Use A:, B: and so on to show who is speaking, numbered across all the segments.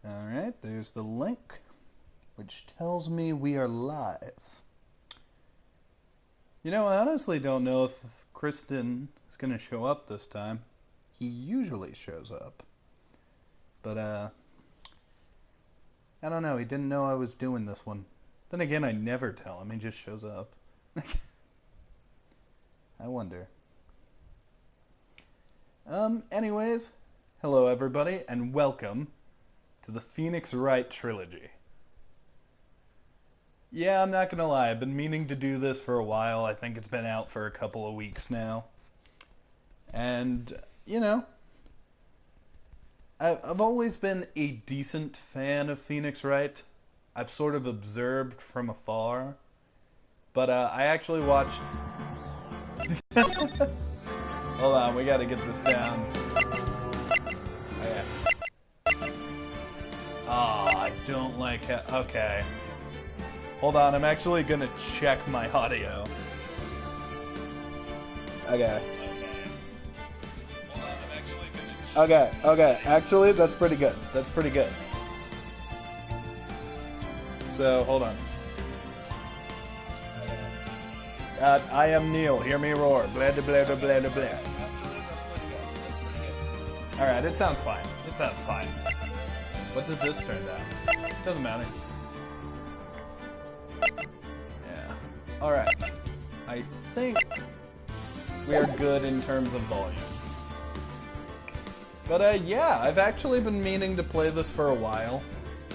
A: Alright, there's the link, which tells me we are live. You know, I honestly don't know if Kristen is going to show up this time. He usually shows up. But, I don't know, he didn't know I was doing this one. Then again, I never tell him, he just shows up. I wonder. Anyways, hello everybody, and welcome to the Phoenix Wright Trilogy. Yeah, I'm not gonna lie, I've been meaning to do this for a while. I think it's been out for a couple of weeks now. And, you know, I've always been a decent fan of Phoenix Wright. I've sort of observed from afar. But, I actually watched... Hold on, we gotta get this down. Okay. Oh, I don't like how... Okay. Hold on, I'm actually gonna check my audio. Okay. Hold on, I'm actually gonna check... Okay, actually, that's pretty good. That's pretty good. So, hold on. I am Kneale, hear me roar, blah blah blah blah blah blah. Actually, that's pretty good. That's pretty good. Alright, it sounds fine. It sounds fine. What does this turn down? Doesn't matter. Yeah. Alright. I think we are good in terms of volume. But, yeah, I've actually been meaning to play this for a while.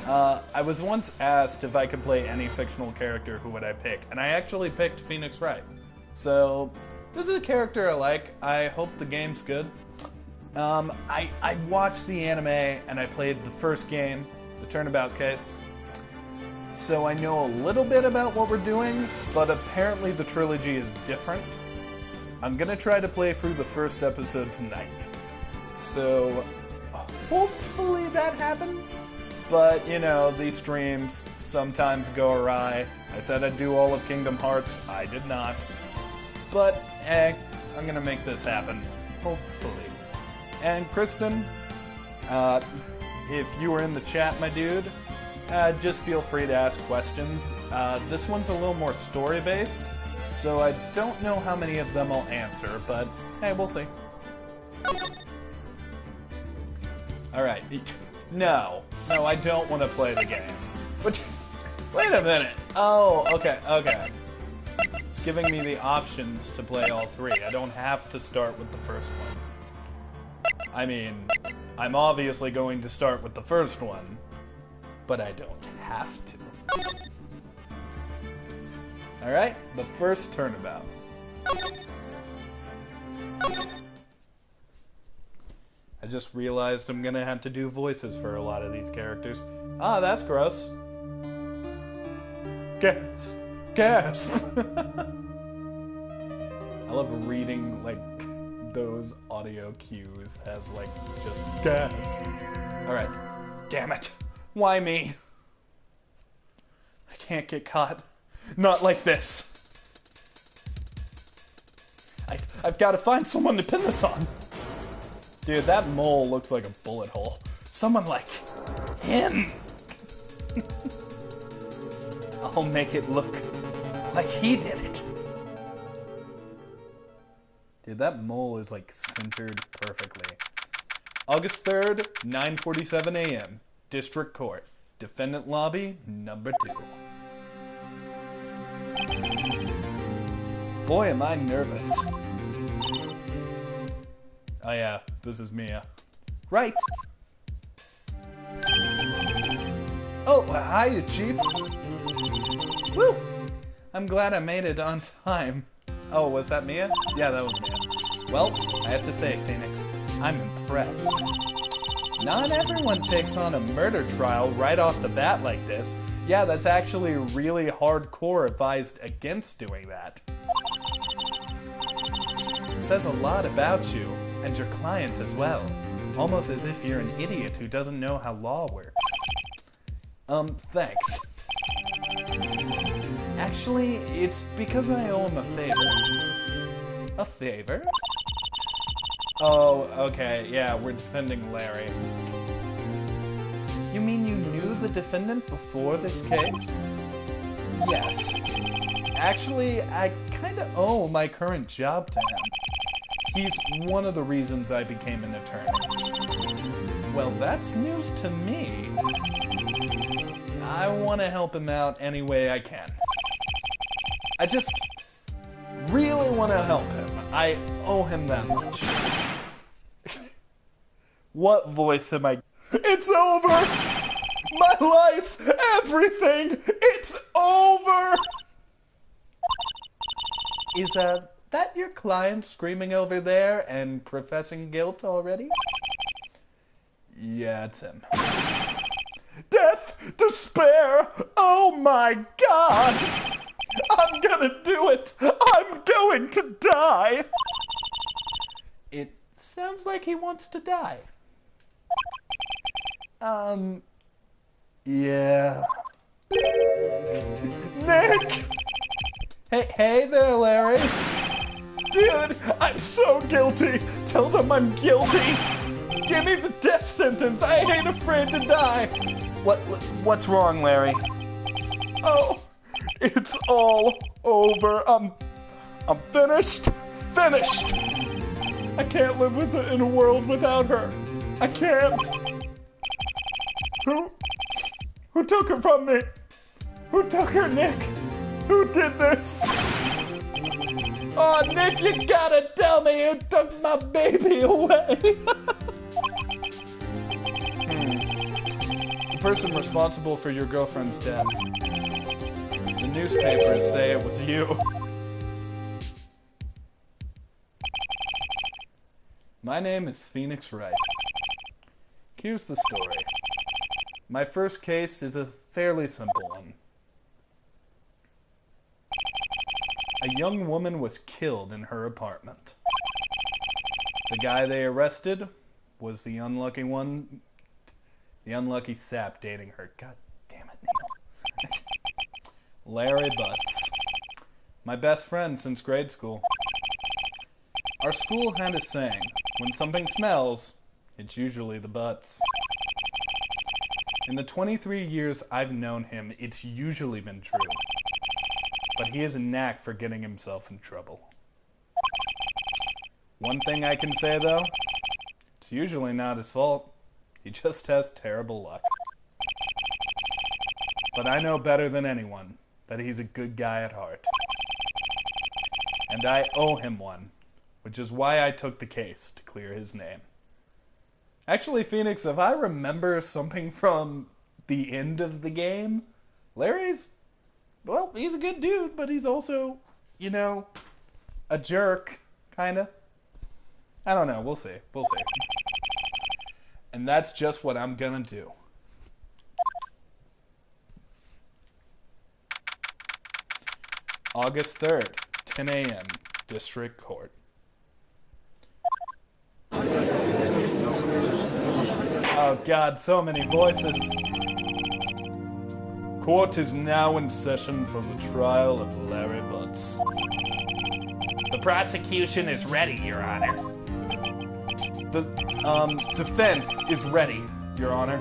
A: I was once asked if I could play any fictional character, who would I pick? And I actually picked Phoenix Wright. So, this is a character I like. I hope the game's good. I watched the anime, and I played the first game, the Turnabout Case. So I know a little bit about what we're doing, but apparently the trilogy is different. I'm gonna try to play through the first episode tonight. So, hopefully that happens. But, you know, these streams sometimes go awry. I said I'd do all of Kingdom Hearts. I did not. But, I'm gonna make this happen. Hopefully. And Kristen, if you were in the chat, my dude, just feel free to ask questions. This one's a little more story-based, so I don't know how many of them I'll answer, but, hey, we'll see. Alright. No, I don't want to play the game. But, wait a minute. Oh, okay. It's giving me the options to play all three. I don't have to start with the first one. I mean, I'm obviously going to start with the first one, but I don't have to. Alright, the first turnabout. I just realized I'm gonna have to do voices for a lot of these characters. Ah, that's gross. Gas! I love reading, like, those audio cues as, like, just gas. Alright. Damn it. Why me? I can't get caught. Not like this. I've got to find someone to pin this on. Dude, that mole looks like a bullet hole. Someone like him. I'll make it look like he did it. Dude, that mole is like centered perfectly. August 3rd, 9:47 a.m. District Court. Defendant Lobby, number 2. Boy, am I nervous. Oh yeah, this is Mia. Right! Oh, hiya, Chief! Woo! I'm glad I made it on time. Oh, was that Mia? Yeah, that was Mia. Well, I have to say, Phoenix, I'm impressed. Not everyone takes on a murder trial right off the bat like this. Yeah, that's actually really hardcore advised against doing that. It says a lot about you, and your client as well. Almost as if you're an idiot who doesn't know how law works. Thanks. Actually, it's because I owe him a favor. A favor? Oh, okay, yeah, we're defending Larry. You mean you knew the defendant before this case? Yes. Actually, I kinda owe my current job to him. He's one of the reasons I became an attorney. Well, that's news to me. I want to help him out any way I can. I just really want to help him. I owe him that much. What voice am I? It's over! My life! Everything! It's over! Is that your client screaming over there and professing guilt already? Yeah, it's him. Death! Despair! Oh my god! I'm gonna do it! I'm going to die! It sounds like he wants to die. Yeah. Nick! Hey there, Larry. Dude, I'm so guilty. Tell them I'm guilty. Give me the death sentence. I ain't afraid to die. What's wrong, Larry? Oh, it's all over. I'm finished. Finished. I can't live in a world without her. I can't. Who took her from me? Who took her, Nick? Who did this? Oh, Nick, you gotta tell me who took my baby away. The person responsible for your girlfriend's death. The newspapers say it was you. My name is Phoenix Wright. Here's the story. My first case is a fairly simple one. A young woman was killed in her apartment. The guy they arrested was the unlucky one, the unlucky sap dating her. God damn it, Neil. Larry Butts. My best friend since grade school. Our school had a saying, when something smells, it's usually the butts. In the 23 years I've known him, it's usually been true. But he has a knack for getting himself in trouble. One thing I can say, though, it's usually not his fault. He just has terrible luck. But I know better than anyone that he's a good guy at heart. And I owe him one, which is why I took the case to clear his name. Actually, Phoenix, if I remember something from the end of the game, Larry's, well, he's a good dude, but he's also, you know, a jerk, kinda. I don't know, we'll see, we'll see. And that's just what I'm gonna do. August 3rd, 10 a.m., District Court. Oh god, so many voices. Court is now in session for the trial of Larry Butts.
B: The prosecution is ready, Your Honor.
A: The, defense is ready, Your Honor.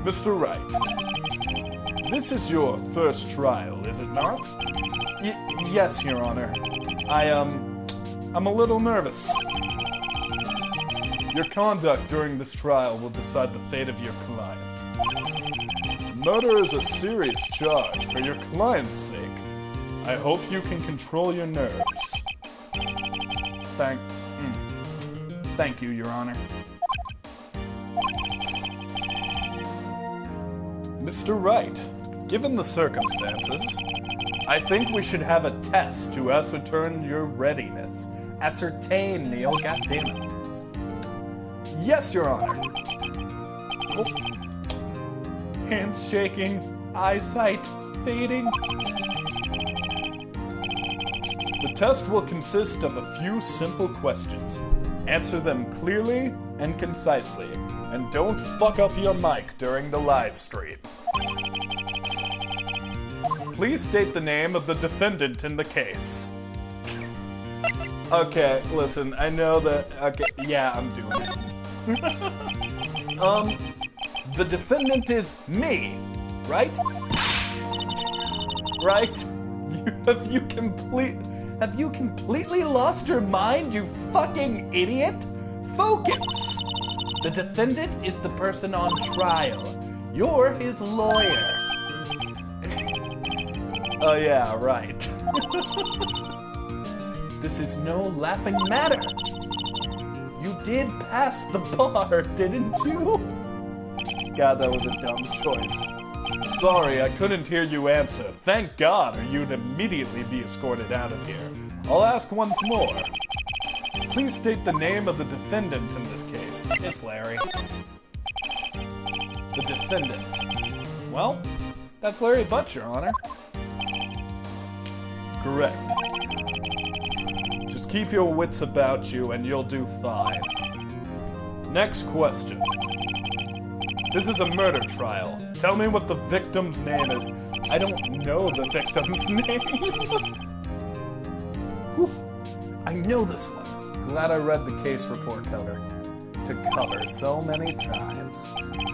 A: Mr. Wright, this is your first trial, is it not? Yes, Your Honor. I'm a little nervous. Your conduct during this trial will decide the fate of your client. Murder is a serious charge for your client's sake. I hope you can control your nerves. Thank you, Your Honor. Mr. Wright, given the circumstances, I think we should have a test to ascertain your readiness. Ascertain, Neil, goddammit. Yes, Your Honor. Oh. Hands shaking, eyesight fading. The test will consist of a few simple questions. Answer them clearly and concisely, and don't fuck up your mic during the live stream. Please state the name of the defendant in the case. Okay, listen, I know that... Okay, yeah, I'm doing it. The defendant is me, right? Right? Have you completely lost your mind, you fucking idiot? Focus! The defendant is the person on trial. You're his lawyer. Oh yeah, right. This is no laughing matter. You did pass the bar, didn't you? God, that was a dumb choice. Sorry, I couldn't hear you answer. Thank God, or you'd immediately be escorted out of here. I'll ask once more. Please state the name of the defendant in this case. It's Larry. The defendant. Well, that's Larry Butch, Your Honor. Correct. Just keep your wits about you and you'll do fine. Next question. This is a murder trial. Tell me what the victim's name is. I don't know the victim's name. Whew. I know this one. Glad I read the case report cover so many times.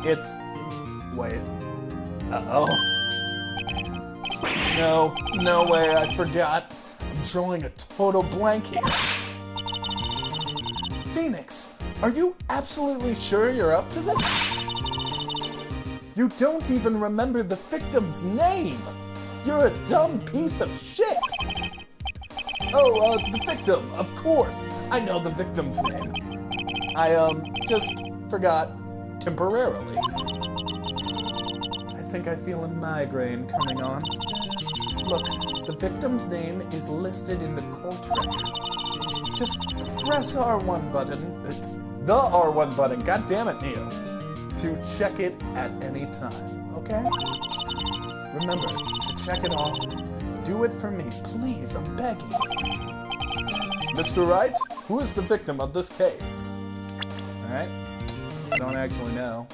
A: It's... Wait. Uh-oh. No way, I forgot. I'm drawing a total blank here. Phoenix, are you absolutely sure you're up to this? You don't even remember the victim's name! You're a dumb piece of shit! Oh, the victim, of course! I know the victim's name. I, just forgot temporarily. I think I feel a migraine coming on. Look, the victim's name is listed in the court record. Just press R1 button, the R1 button, god damn it, Neil, to check it at any time, okay? Remember, to check it off, do it for me, please, I'm begging you. Mr. Wright, who is the victim of this case? Alright, don't actually know.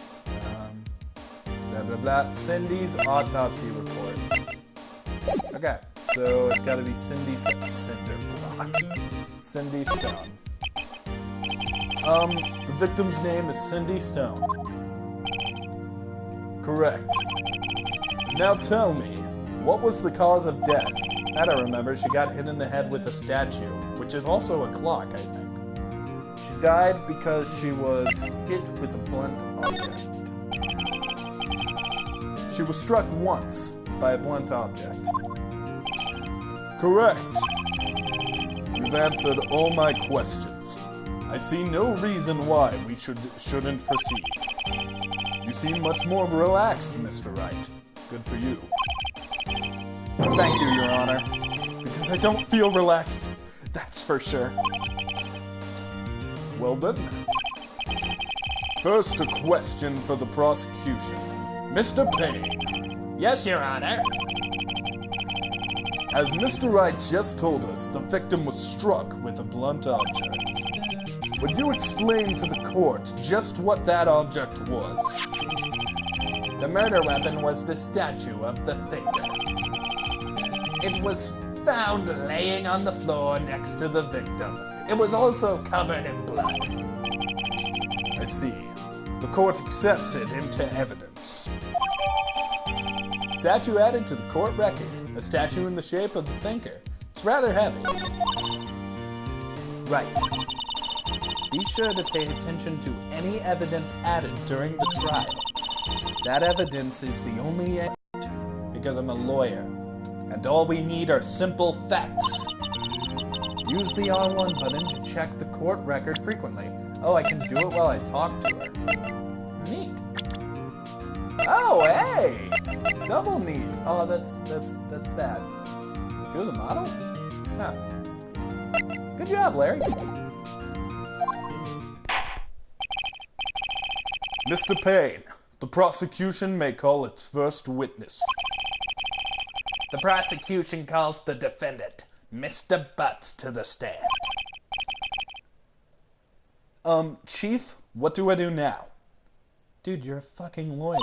A: Blah blah blah, Cindy's autopsy report. Okay, so it's gotta be Cindy Stone. Cindy Stone. The victim's name is Cindy Stone. Correct. Now tell me, what was the cause of death? That I remember, she got hit in the head with a statue, which is also a clock, I think. She died because she was hit with a blunt object. She was struck once by a blunt object. Correct. You've answered all my questions. I see no reason why we shouldn't proceed. You seem much more relaxed, Mr. Wright. Good for you. Thank you, Your Honor. Because I don't feel relaxed, that's for sure. Well then. First, a question for the prosecution. Mr. Payne.
B: Yes, Your Honor.
A: As Mr. Wright just told us, the victim was struck with a blunt object. Would you explain to the court just what that object was?
B: The murder weapon was the statue of the thinker. It was found laying on the floor next to the victim. It was also covered in blood.
A: I see. The court accepts it into evidence. Statue added to the court record. A statue in the shape of the thinker. It's rather heavy. Right. Be sure to pay attention to any evidence added during the trial. That evidence is the only evidence, because I'm a lawyer. And all we need are simple facts. Use the R1 button to check the court record frequently. Oh, I can do it while I talk to her. Neat. Oh, hey! Double neat. Oh, that's sad. She was a model? Huh. Good job, Larry. Mr. Payne, the prosecution may call its first witness.
B: The prosecution calls the defendant, Mr. Butts, to the stand.
A: Chief, what do I do now? Dude, you're a fucking lawyer.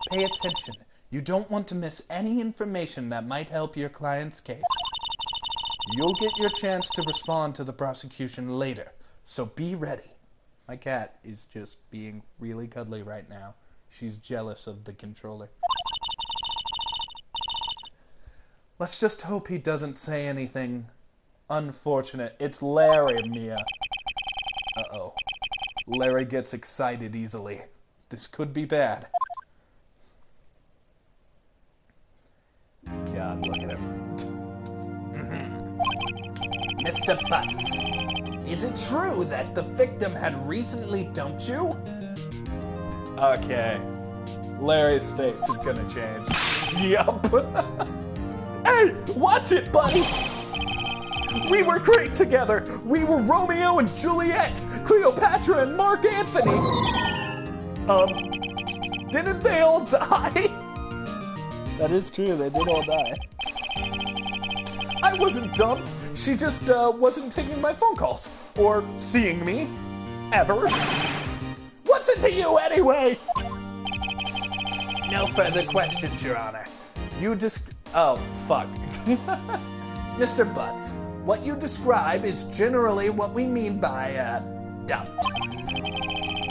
A: Pay attention. You don't want to miss any information that might help your client's case. You'll get your chance to respond to the prosecution later, so be ready. My cat is just being really cuddly right now. She's jealous of the controller. Let's just hope he doesn't say anything unfortunate. It's Larry, Mia. Uh-oh. Larry gets excited easily. This could be bad. God, look at him.
B: Mr. Butts, is it true that the victim had recently dumped you?
A: Okay. Larry's face is gonna change. Yup.
B: Hey, watch it, buddy! We were great together! We were Romeo and Juliet, Cleopatra and Mark Anthony! Didn't they all die?
A: That is true, they did all die.
B: I wasn't dumped. She just wasn't taking my phone calls. Or seeing me. Ever. What's it to you anyway? No further questions, Your Honor. Oh, fuck. Mr. Butts, what you describe is generally what we mean by, dumped.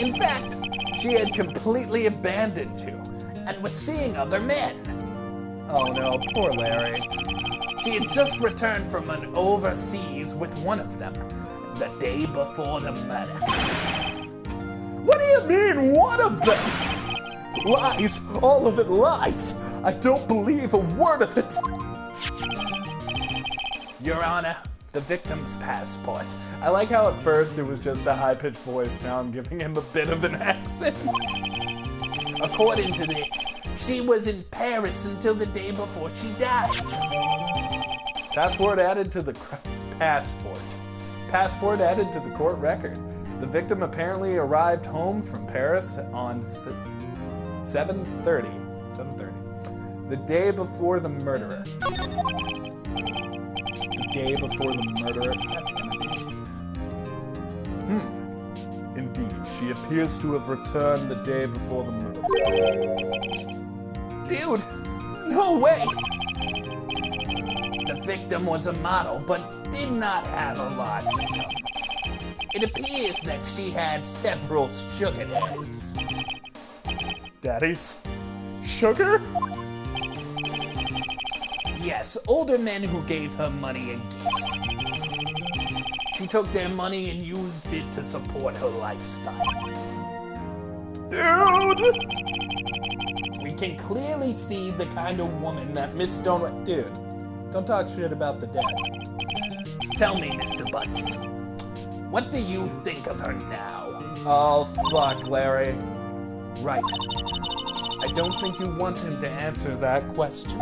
B: In fact, she had completely abandoned you and was seeing other men.
A: Oh no, poor Larry.
B: She had just returned from an overseas with one of them, the day before the murder. What do you mean, one of them? Lies, all of it lies. I don't believe a word of it. Your Honor, the victim's passport.
A: I like how at first it was just a high-pitched voice, now I'm giving him a bit of an accent.
B: According to this, she was in Paris until the day before she died.
A: Passport added to the Passport added to the court record. The victim apparently arrived home from Paris on 7:30. The day before the murderer. The day before the murderer. Indeed, she appears to have returned the day before the murder.
B: Dude, no way! The victim was a model, but did not have a large income. It appears that she had several sugar daddies.
A: Daddies? Sugar?
B: Yes, older men who gave her money and gifts. She took their money and used it to support her lifestyle.
A: Dude!
B: We can clearly see the kind of woman that Miss Donut...
A: Dude, don't talk shit about the dead.
B: Tell me, Mr. Butts, what do you think of her now?
A: Oh, fuck, Larry.
B: Right.
A: I don't think you want him to answer that question.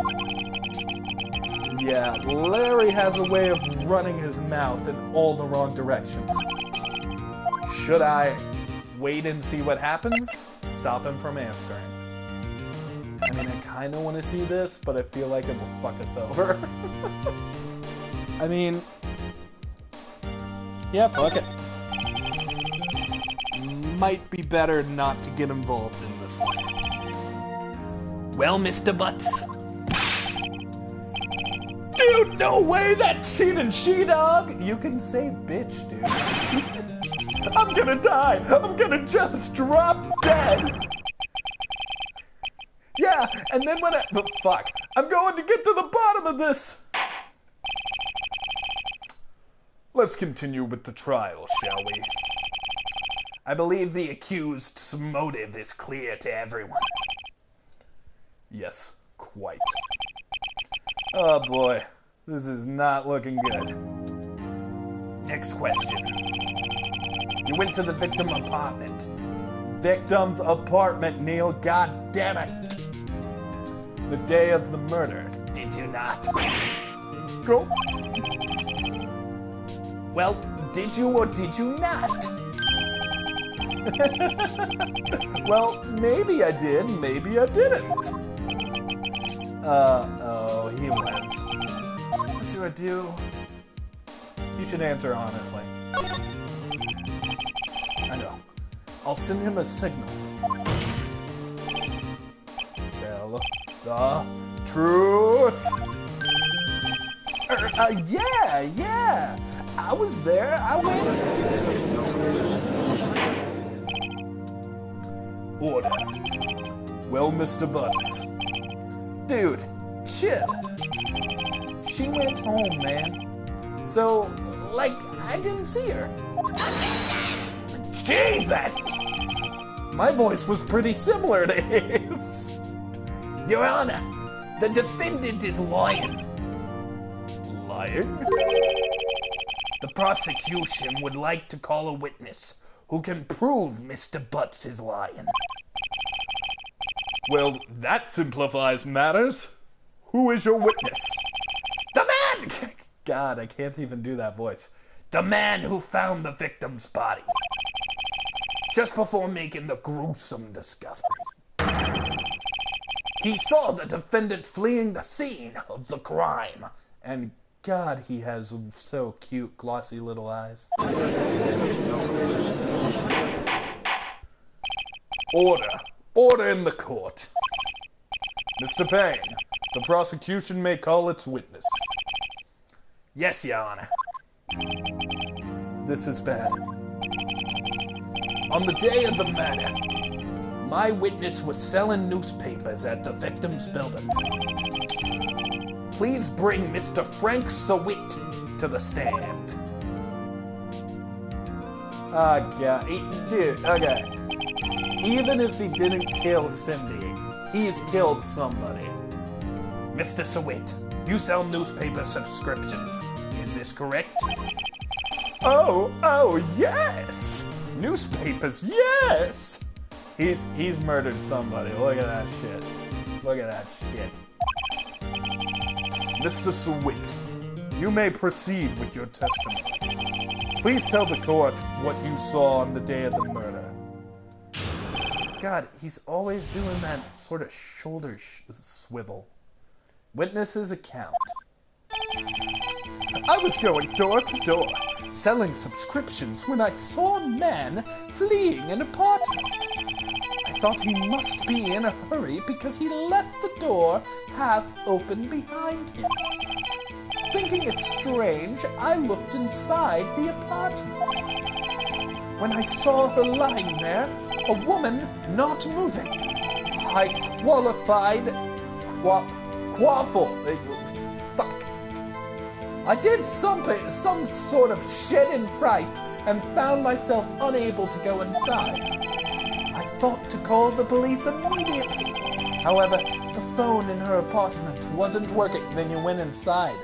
A: Yeah, Larry has a way of running his mouth in all the wrong directions. Should I wait and see what happens? Stop him from answering. I mean, I kind of want to see this, but I feel like it will fuck us over. I mean, yeah, fuck it. Might be better not to get involved in this one.
B: Well, Mr. Butts. Dude, no way, that cheating she-dog!
A: You can say bitch, dude.
B: I'm gonna die! I'm gonna just drop dead!
A: Yeah, and then when but fuck. I'm going to get to the bottom of this! Let's continue with the trial, shall we?
B: I believe the accused's motive is clear to everyone.
A: Yes, quite. Oh boy, this is not looking good.
B: Next question. You went to the victim's apartment.
A: Victim's apartment, Kneale, god damn it! The day of the murder.
B: Did you not?
A: Go.
B: Well, did you or did you not?
A: Well, maybe I did, maybe I didn't. Oh, he wins. What do I do? You should answer honestly. I know. I'll send him a signal. Tell The truth? Yeah. I was there. I went. Order. Well, Mr. Butts. Dude, chill. She went home, man. So, like, I didn't see her. Jesus! My voice was pretty similar to his.
B: Your Honor, the defendant is lying.
A: Lying?
B: The prosecution would like to call a witness who can prove Mr. Butts is lying.
A: Well, that simplifies matters. Who is your witness?
B: The man!
A: God, I can't even do that voice.
B: The man who found the victim's body. Just before making the gruesome discovery. He saw the defendant fleeing the scene of the crime.
A: And God, he has so cute, glossy little eyes. Order. Order in the court. Mr. Payne, the prosecution may call its witness.
B: Yes, Your Honor.
A: This is bad. On the day of the murder,
B: my witness was selling newspapers at the victim's building. Please bring Mr. Frank Sawit to the stand.
A: God. Dude, okay. Even if he didn't kill Cindy, he's killed somebody.
B: Mr. Sawit, you sell newspaper subscriptions. Is this correct?
A: Oh, yes! Newspapers, yes! He's murdered somebody. Look at that shit. Look at that shit. Mr. Sawit, you may proceed with your testimony. Please tell the court what you saw on the day of the murder. God, he's always doing that sort of shoulder swivel. Witness's account. I was going door to door, selling subscriptions when I saw a man fleeing an apartment. I thought he must be in a hurry because he left the door half open behind him. Thinking it strange, I looked inside the apartment. When I saw her lying there, a woman not moving, I qualified quaffle. Fuck. I did some sort of shed in fright and found myself unable to go inside. I thought to call the police immediately. However, the phone in her apartment wasn't working. Then you went inside.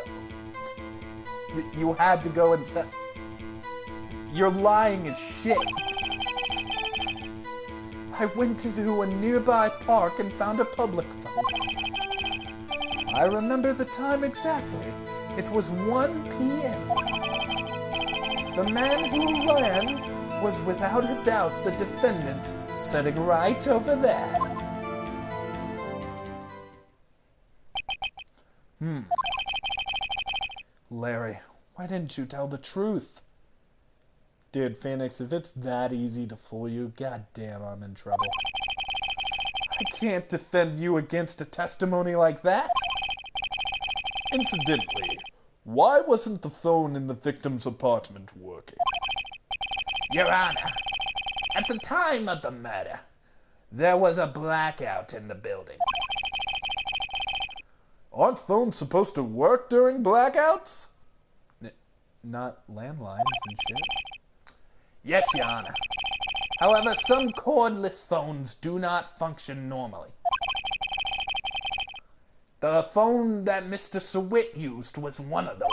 A: You had to go inside. You're lying as shit. I went to a nearby park and found a public phone. I remember the time exactly. It was 1 p.m. The man who ran was without a doubt the defendant, sitting right over there. Larry, why didn't you tell the truth? Dude, Phoenix, if it's that easy to fool you, goddamn, I'm in trouble. I can't defend you against a testimony like that. Incidentally, why wasn't the phone in the victim's apartment working?
B: Your Honor, at the time of the murder, there was a blackout in the building.
A: Aren't phones supposed to work during blackouts? Not landlines and shit.
B: Yes, Your Honor. However, some cordless phones do not function normally. The phone that Mr. Sawit used was one of those.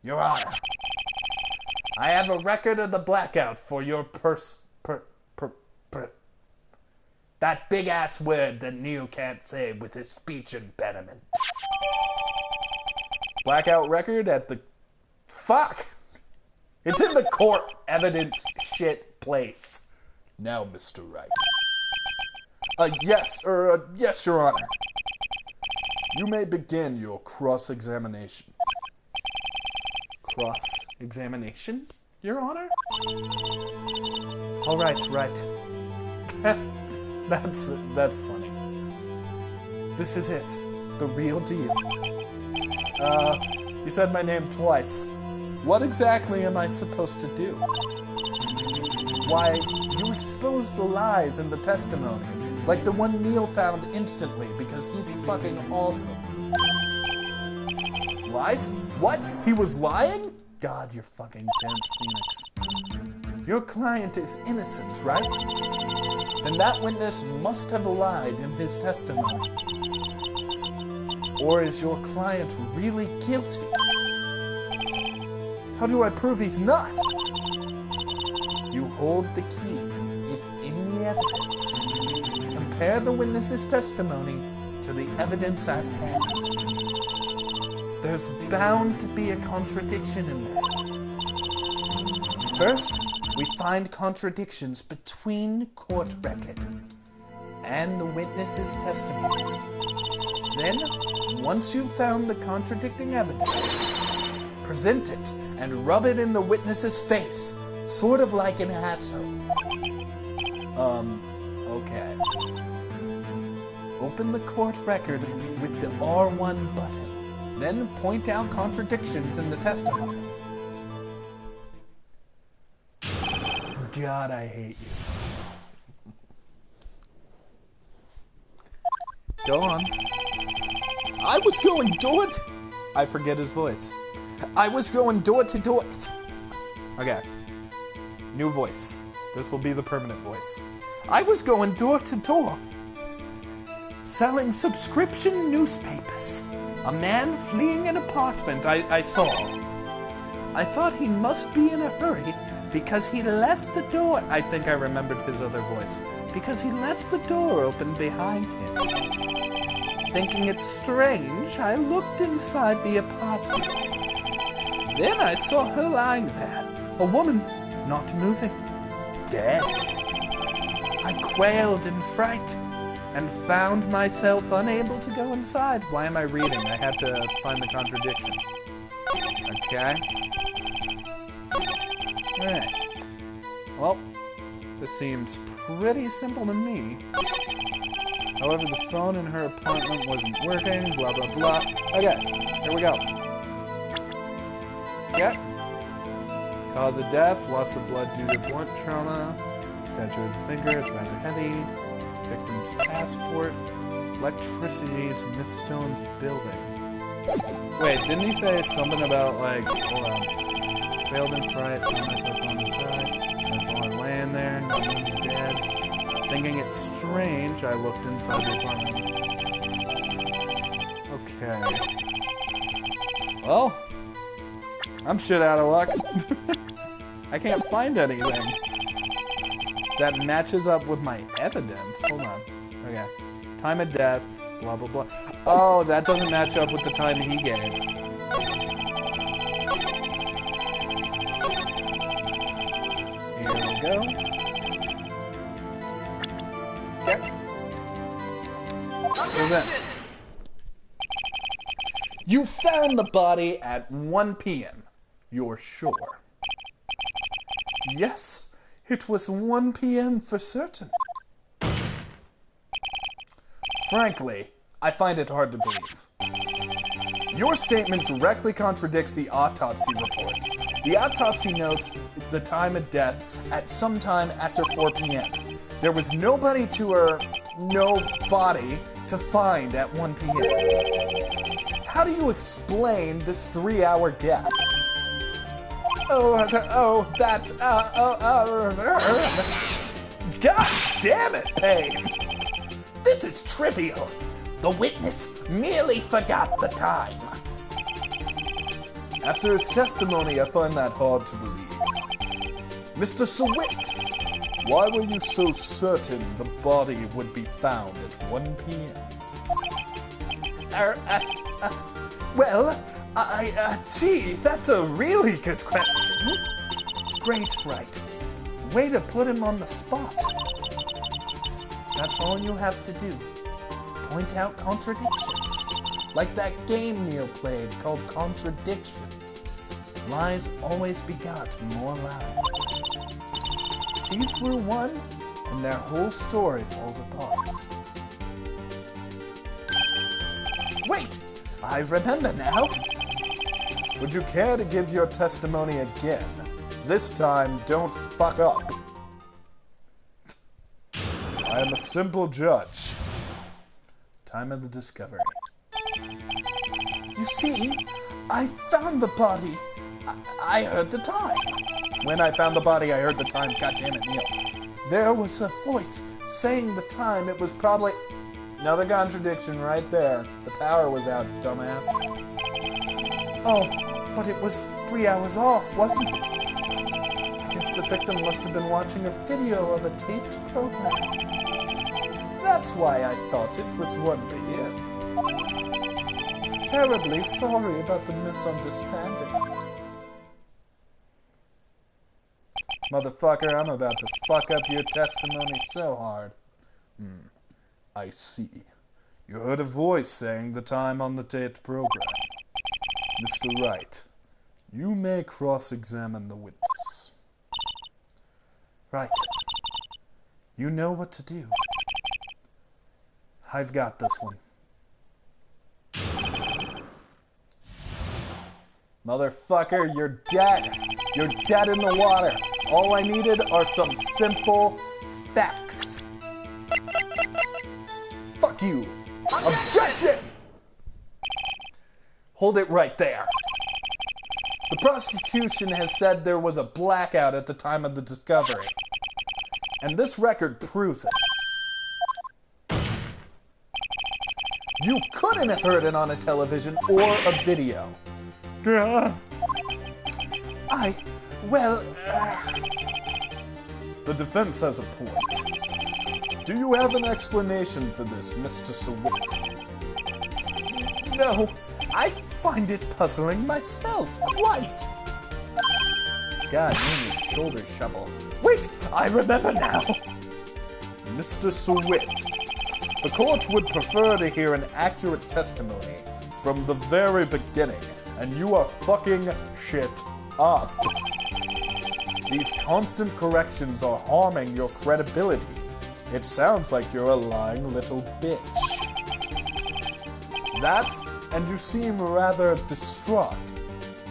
B: Your Honor, I have a record of the blackout for your that big-ass word that Kneale can't say with his speech impediment.
A: Blackout record at the... Fuck! It's in the court evidence shit place. Now, Mr. Wright. Yes, Your Honor. You may begin your cross-examination. Cross-examination, Your Honor? All right, right. That's funny. This is it. The real deal. You said my name twice. What exactly am I supposed to do? Why, you expose the lies in the testimony, like the one Kneale found instantly because he's fucking awesome. Lies? What? He was lying? God, you're fucking tense, Phoenix. Your client is innocent, right? Then that witness must have lied in his testimony. Or is your client really guilty? How do I prove he's not? You hold the key. It's in the evidence. Compare the witness's testimony to the evidence at hand. There's bound to be a contradiction in there. First, we find contradictions between court record and the witness's testimony. Then, once you've found the contradicting evidence, present it and rub it in the witness's face, sort of like an asshole. Okay. Open the court record with the R1 button, then point out contradictions in the testimony. God, I hate you. Go on. I was going door to... I forget his voice. I was going door to door. Okay. New voice. This will be the permanent voice. I was going door to door, selling subscription newspapers. A man fleeing an apartment I saw. I thought he must be in a hurry because he left the door. I think I remembered his other voice. Because he left the door open behind him. Thinking it strange, I looked inside the apartment. Then I saw her lying there, a woman, not moving, dead. I quailed in fright and found myself unable to go inside. Why am I reading? I have to find the contradiction. Okay. Alright. Well, this seems pretty simple to me. However, the phone in her apartment wasn't working, blah blah blah. Okay, here we go. Okay. Cause of death, loss of blood due to blunt trauma, saturated finger, it's rather heavy, victim's passport, electricity to Miss Stone's building. Wait, didn't he say something about, like, hold on, failed in fright, found myself on the side, I saw her laying there, no one dead. Thinking it's strange, I looked inside the apartment. Okay. Well, I'm shit out of luck. I can't find anything that matches up with my evidence. Hold on. Okay. Time of death, blah, blah, blah. Oh, that doesn't match up with the time he gave. Here we go. Okay. What was that? You found the body at 1 p.m. You're sure? Yes, it was 1 p.m. for certain. Frankly, I find it hard to believe. Your statement directly contradicts the autopsy report. The autopsy notes the time of death at some time after 4 p.m. There was nobody to her, no body to find at 1 p.m. How do you explain this 3-hour gap? God damn it, Payne! This is trivial. The witness merely forgot the time. After his testimony, I find that hard to believe. Mr. Swift, why were you so certain the body would be found at 1 p.m.? Gee, that's a really good question. Great, Wright. Way to put him on the spot. That's all you have to do. Point out contradictions. Like that game Kneale played called Contradiction. Lies always begot more lies. See through one, and their whole story falls apart.
B: Wait! I remember now.
A: Would you care to give your testimony again? This time, don't fuck up. I am a simple judge. Time of the discovery.
B: You see, I found the body. I heard the time.
A: When I found the body, I heard the time. God damn it, Neil.
B: There was a voice saying the time. It was probably...
A: Another contradiction right there. The power was out, dumbass.
B: Oh, but it was 3 hours off, wasn't it? I guess the victim must have been watching a video of a taped program. That's why I thought it was 1 p.m. Terribly sorry about the misunderstanding.
A: Motherfucker, I'm about to fuck up your testimony so hard. I see. You heard a voice saying the time on the taped program. Mr. Wright, you may cross-examine the witness.
B: Right. You know what to do.
A: I've got this one. Motherfucker, you're dead. You're dead in the water. All I needed are some simple facts. Fuck you. Objection! Hold it right there. The prosecution has said there was a blackout at the time of the discovery. And this record proves it. You couldn't have heard it on a television or a video.
B: Well...
A: The defense has a point. Do you have an explanation for this, Mr. Sawit?
B: No, I find it puzzling myself, quite.
A: God, you need a shoulder shovel.
B: Wait, I remember now.
A: Mr. Sawit, the court would prefer to hear an accurate testimony from the very beginning, and you are fucking shit up. These constant corrections are harming your credibility. It sounds like you're a lying little bitch. That, and you seem rather distraught,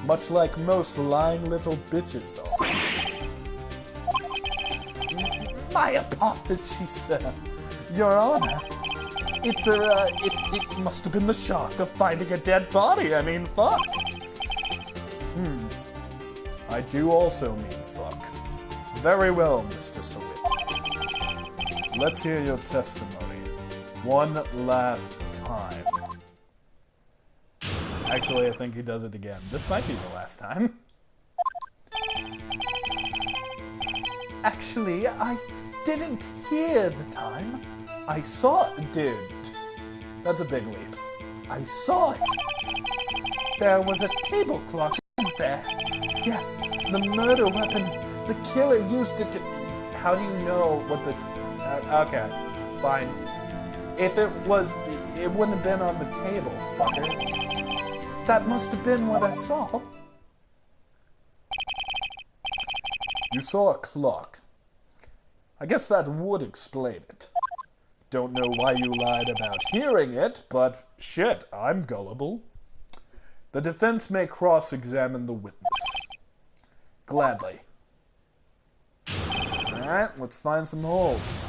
A: much like most lying little bitches are.
B: My apologies, sir. Your Honor. It must have been the shock of finding a dead body. I mean, fuck.
A: I do also mean fuck. Very well, Mr. Sawit. Let's hear your testimony. One last time. Actually, I think he does it again. This might be the last time.
B: Actually, I didn't hear the time. I saw it.
A: Dude, that's a big leap.
B: I saw it. There was a tablecloth there. Yeah, the murder weapon. The killer used it to...
A: How do you know what the... okay, fine. If it was... It wouldn't have been on the table, fucker.
B: That must have been what I saw.
A: You saw a clock. I guess that would explain it. Don't know why you lied about hearing it, but shit, I'm gullible. The defense may cross-examine the witness. Gladly. Alright, let's find some holes.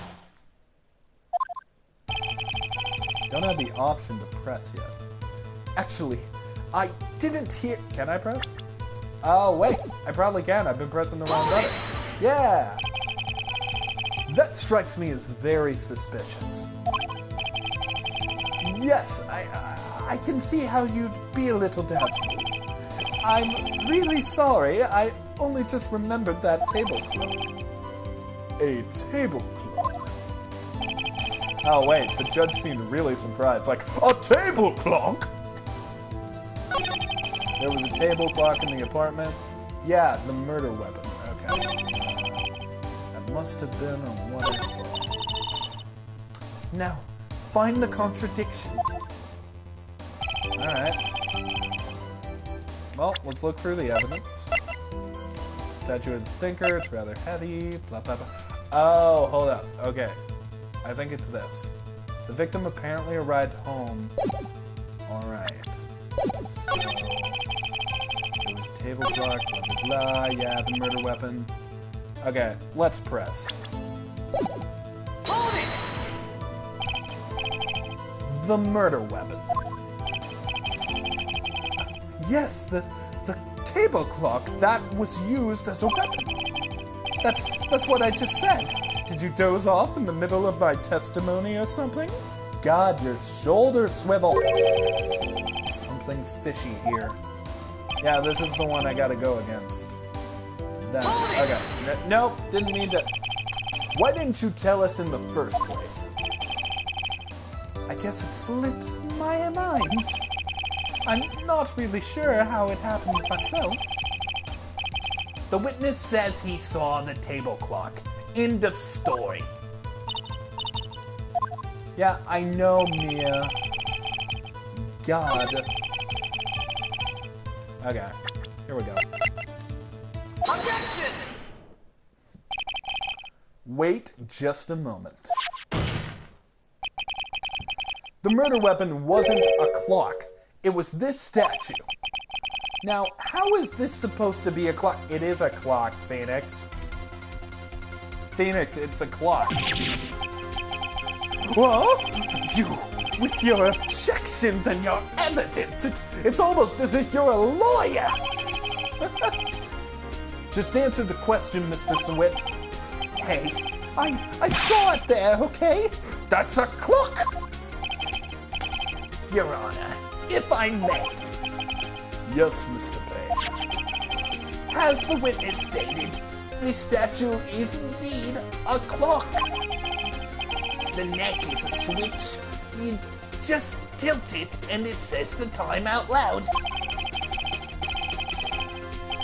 A: Don't have the option to press yet.
B: Actually, I didn't hear...
A: Can I press? Oh, wait, I probably can. I've been pressing the wrong button. Yeah! That strikes me as very suspicious.
B: Yes, I can see how you'd be a little doubtful. I'm really sorry. I only just remembered that tablecloth.
A: A tablecloth? Oh, wait, the judge seemed really surprised. Like, a table clock? There was a table clock in the apartment? Yeah, the murder weapon. Okay. That must have been on what I saw.
B: Now, find the contradiction.
A: Alright. Well, let's look through the evidence. Statue of the thinker, it's rather heavy, blah blah blah. Oh, hold up. Okay. I think it's this. The victim apparently arrived home Alright. So, there was a table clock, blah blah blah, yeah, the murder weapon. Okay, let's press. The murder weapon. Yes, the table clock that was used as a weapon. That's what I just said. Did you doze off in the middle of my testimony or something? God, your shoulders swivel. Something's fishy here. Yeah, this is the one I gotta go against. Then, okay. Nope, didn't mean to. Why didn't you tell us in the first place? I guess it slipped my mind. I'm not really sure how it happened myself. The witness says he saw the table clock. End of story. Yeah, I know, Mia. God. Okay, here we go.
C: Objection!
A: Wait just a moment. The murder weapon wasn't a clock. It was this statue. Now, how is this supposed to be a clock? It is a clock, Phoenix. Phoenix, it's a clock. Well, you, with your objections and your evidence, it's almost as if you're a lawyer. Just answer the question, Mr. Sweat. Hey, I saw it there, okay? That's a clock. Your Honor, if I may. Yes, Mr. Payne. As the witness stated, this statue is indeed a clock. The neck is a switch. You just tilt it and it says the time out loud.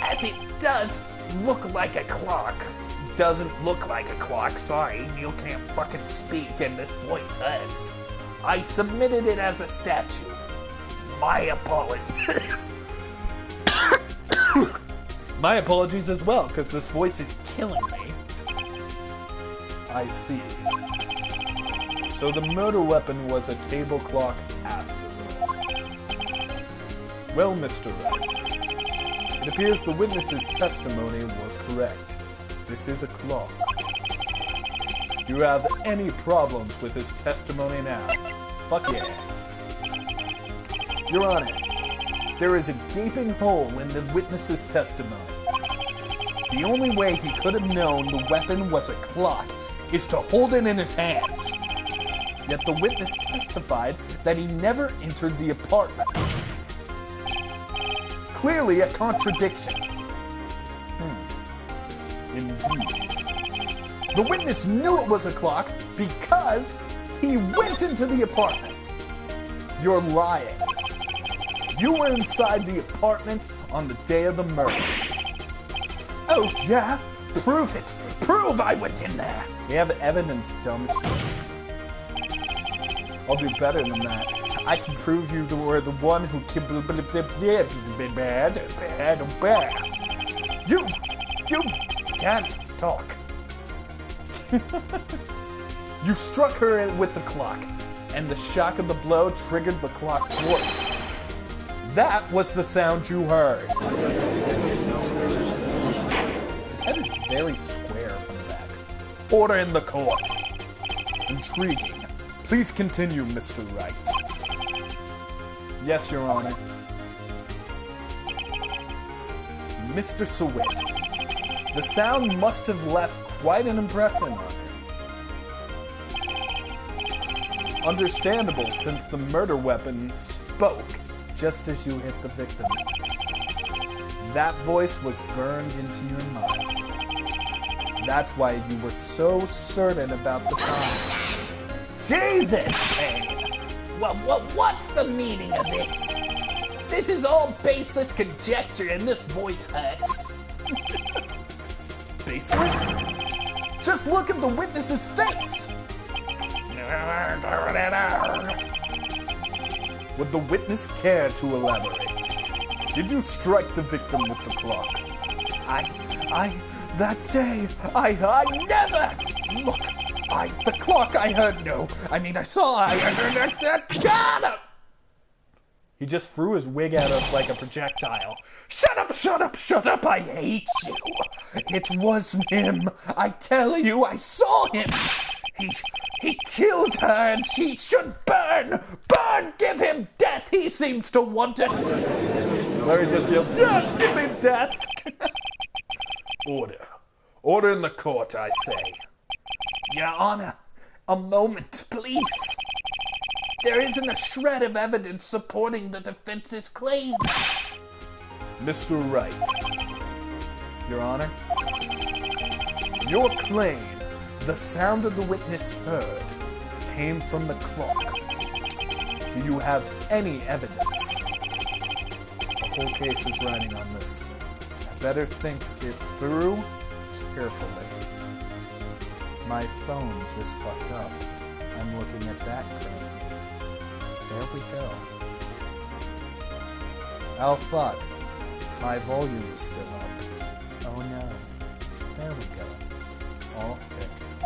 A: As it does look like a clock. Doesn't look like a clock, sorry. You can't fucking speak and this voice hurts. I submitted it as a statue. My apologies. My apologies as well, because this voice is killing me. I see. So the murder weapon was a table clock after all. Well, Mr. Wright, it appears the witness's testimony was correct. This is a clock. Do you have any problems with his testimony now? Fuck yeah. Your Honor, there is a gaping hole in the witness's testimony. The only way he could have known the weapon was a clock is to hold it in his hands. Yet the witness testified that he never entered the apartment. Clearly a contradiction. Indeed. The witness knew it was a clock because he went into the apartment. You're lying. You were inside the apartment on the day of the murder. Oh yeah? Prove it! Prove I went in there! We have evidence, dumb shit. I'll do better than that. I can prove you were the one who You can't talk. You struck her with the clock, and the shock of the blow triggered the clock's voice. That was the sound you heard. His head is very square from the back. Order in the court. Intriguing. Please continue, Mr. Wright. Yes, Your Honor. Mr. Sweat, the sound must have left quite an impression on her. Understandable, since the murder weapon spoke just as you hit the victim. That voice was burned into your mind. That's why you were so certain about the time. Jesus, Payne! What's the meaning of this? This is all baseless conjecture and this voice hurts. Baseless? Just look at the witness's face! Would the witness care to elaborate? Did you strike the victim with the clock? That day, I never! Look, the clock I heard, no. I mean, I saw, God! He just threw his wig at us like a projectile. Shut up, shut up, shut up, I hate you. It was him. I tell you, I saw him. He killed her and she should burn. Burn, give him death. He seems to want it. Larry just yelled, yes, give him death. Order. Order in the court, I say.
B: Your Honor, a moment, please. There isn't a shred of evidence supporting the defense's claims.
A: Mr. Wright. Your Honor, your claim, the sound of the witness heard, came from the clock. Do you have any evidence? The whole case is riding on this. I better think it through carefully. My phone just fucked up. I'm looking at that curve. There we go. Oh fuck. My volume is still up. Oh no. There we go. All fixed.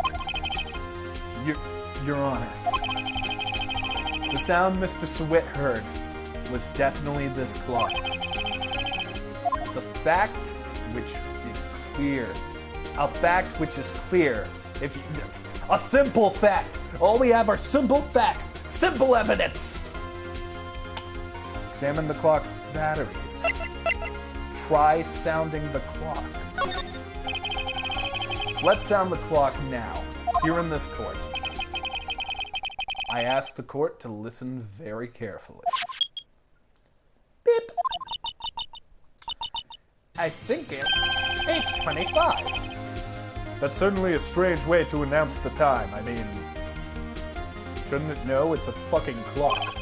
A: Your Honor. The sound Mr. Sweat heard was definitely this clock. The fact which is clear. A fact which is clear. A simple fact. All we have are simple facts. Simple evidence. Examine the clock's batteries. Try sounding the clock. Let's sound the clock now, here in this court. I ask the court to listen very carefully. Beep. I think it's 8:25. That's certainly a strange way to announce the time. I mean, shouldn't it know it's a fucking clock?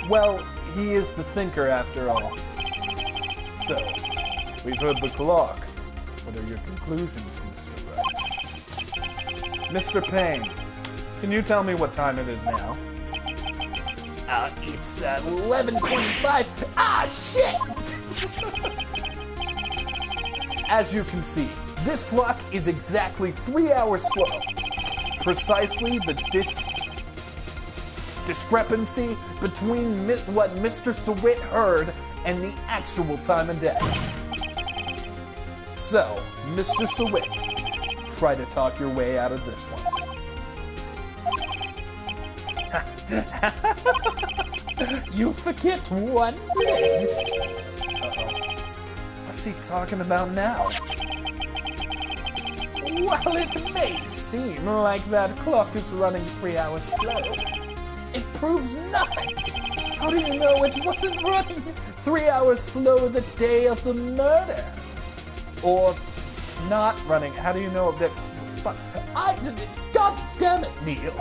A: Well, he is the thinker after all. So, we've heard the clock. What are your conclusions, Mr. Wright? Mr. Payne, can you tell me what time it is now?
B: It's 11:25. Ah, shit!
A: As you can see, this clock is exactly 3 hours slow. Precisely the discrepancy between what Mr. Sweat heard and the actual time of day. So, Mr. Sweat, try to talk your way out of this one.
B: You forget one thing.
A: Uh-oh. What's he talking about now?
B: While it may seem like that clock is running 3 hours slow, it proves nothing. How do you know it wasn't running 3 hours slow the day of the murder?
A: Or not running. How do you know that?
B: God damn it, Kneale.